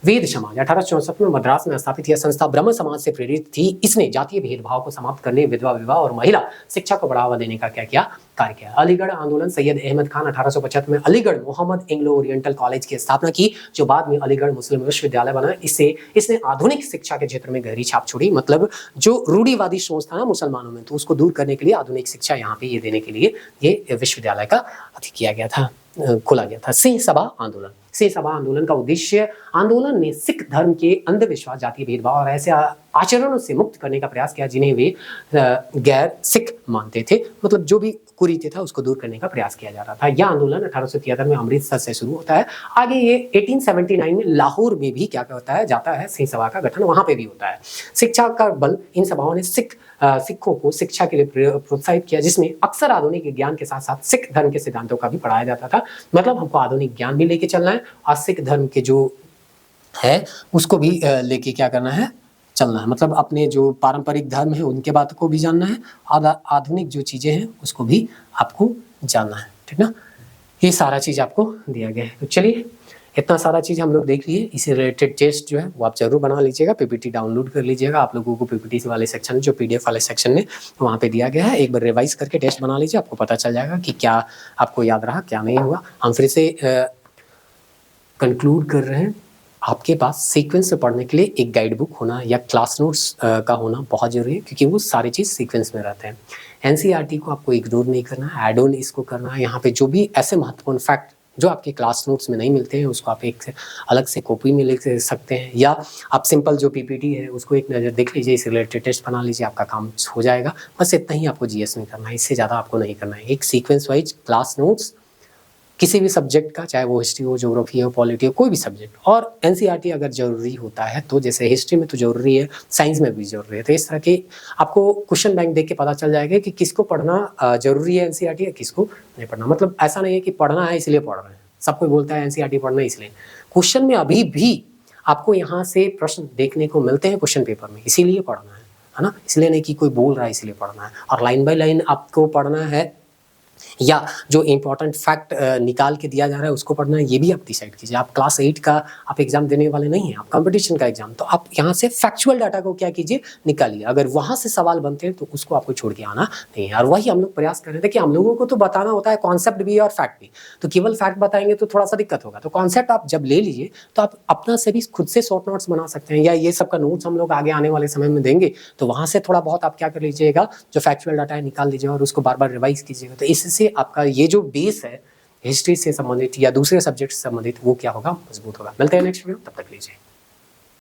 वेद समाज 1864 में मद्रास में स्थापित यह संस्था ब्रह्म समाज से प्रेरित थी। इसने जातीय भेदभाव को समाप्त करने, विधवा विवाह और महिला शिक्षा को बढ़ावा देने का क्या किया? कार्य किया। अलीगढ़ आंदोलन सैयद अहमद खान 1875 में Aligarh Mohammedan Anglo Oriental College की स्थापना की, जो बाद में अलीगढ़ मुस्लिम विश्वविद्यालय बना। इसने आधुनिक शिक्षा के क्षेत्र में गहरी छाप छोड़ी। मतलब जो रूढ़िवादी सोच था ना मुसलमानों में, तो उसको दूर करने के लिए आधुनिक शिक्षा यहाँ पे ये देने के लिए ये विश्वविद्यालय का किया गया था, खोला गया था। सिंह सभा आंदोलन। सिंह सभा आंदोलन का उद्देश्य आंदोलन ने सिख धर्म के अंधविश्वास, जातीय भेदभाव और ऐसे आचरणों से मुक्त करने का प्रयास किया जिन्हें वे गैर सिख मानते थे। मतलब जो भी कुरीति था उसको दूर करने का प्रयास किया जा रहा था। यह आंदोलन 1873 में अमृतसर से शुरू होता है। आगे ये 1879 में लाहौर में भी क्या होता है? जाता है सिंह सभा का गठन, वहां पे भी होता है। शिक्षा का बल। इन सभाओं ने सिखों को शिक्षा के लिए प्रोत्साहित किया, जिसमें अक्सर आधुनिक ज्ञान के साथ साथ सिख धर्म के सिद्धांतों का भी पढ़ाया जाता था। मतलब हमको आधुनिक ज्ञान भी लेके चलना है और सिख धर्म के जो है उसको भी लेके क्या करना है? चलना है। मतलब अपने जो पारंपरिक धर्म है उनके बात को भी जानना है और आधुनिक जो चीजें हैं उसको भी आपको जानना है, ठीक ना। ये सारा चीज आपको दिया गया है। तो चलिए, इतना सारा चीज हम लोग देख लिए। इसी रिलेटेड टेस्ट जो है वो आप जरूर बना लीजिएगा, पीपीटी डाउनलोड कर लीजिएगा। आप लोगों को पीपीटी वाले सेक्शन, जो पीडीएफ वाले सेक्शन में वहाँ पे दिया गया है, एक बार रिवाइज करके टेस्ट बना लीजिए, आपको पता चल जाएगा कि क्या आपको याद रहा, क्या नहीं हुआ। हम फिर से कंक्लूड कर रहे हैं, आपके पास सीक्वेंस से पढ़ने के लिए एक गाइड बुक होना या क्लास नोट्स का होना बहुत जरूरी है, क्योंकि वो सारी चीज़ सीक्वेंस में रहते हैं। एनसीईआरटी को आपको इग्नोर नहीं करना है, ऐड ऑन इसको करना है। यहाँ पे जो भी ऐसे महत्वपूर्ण फैक्ट जो आपके क्लास नोट्स में नहीं मिलते हैं उसको आप एक अलग से कॉपी में लिख सकते हैं, या आप सिंपल जो पीपीटी है उसको एक नज़र देख लीजिए, इस रिलेटेड टेस्ट बना लीजिए, आपका काम हो जाएगा। बस इतना ही आपको जीएस में करना है, इससे ज़्यादा आपको नहीं करना है। एक सीक्वेंस वाइज क्लास नोट्स किसी भी सब्जेक्ट का, चाहे वो हिस्ट्री हो, ज्योग्राफी हो, पॉलिटी हो, कोई भी सब्जेक्ट। और एनसीईआरटी अगर जरूरी होता है तो जैसे हिस्ट्री में तो जरूरी है, साइंस में भी जरूरी है, तो इस तरह के आपको क्वेश्चन बैंक देख के पता चल जाएगा कि किसको पढ़ना जरूरी है एनसीईआरटी या किसको नहीं पढ़ना। मतलब ऐसा नहीं है कि पढ़ना है इसलिए पढ़ रहे हैं, सब कोई बोलता है एनसीईआरटी पढ़ना है इसलिए। क्वेश्चन में अभी भी आपको यहाँ से प्रश्न देखने को मिलते हैं क्वेश्चन पेपर में, इसीलिए पढ़ना है ना, इसलिए नहीं कि कोई बोल रहा है इसलिए पढ़ना है। और लाइन बाय लाइन आपको पढ़ना है या जो इंपॉर्टेंट फैक्ट निकाल के दिया जा रहा है उसको पढ़ना है, ये भी आप डिसाइड कीजिए। आप क्लास 8 का आप एग्जाम देने वाले नहीं हैं, आप कंपटीशन का एग्जाम, तो आप यहाँ से फैक्चुअल डाटा को क्या कीजिए, निकालिए। अगर वहाँ से सवाल बनते हैं तो उसको आपको छोड़ के आना नहीं है। और वही हम लोग प्रयास कर रहे थे कि हम लोगों को तो बताना होता है कॉन्सेप्ट भी और फैक्ट भी, तो केवल फैक्ट बताएंगे तो थोड़ा सा दिक्कत होगा। तो कॉन्सेप्ट आप जब ले लीजिए तो आप अपना से भी खुद से शॉर्ट नोट्स बना सकते हैं, या ये सबका नोट्स हम लोग आगे आने वाले समय में देंगे, तो वहाँ से थोड़ा बहुत आप क्या कर लीजिएगा, जो फैक्चुअल डाटा है निकाल लीजिएगा और उसको बार बार रिवाइज कीजिएगा। तो इससे आपका ये जो बेस है हिस्ट्री से संबंधित या दूसरे सब्जेक्ट से संबंधित वो क्या होगा, मजबूत होगा। मिलते हैं नेक्स्ट वीडियो, तब तक लीजिए।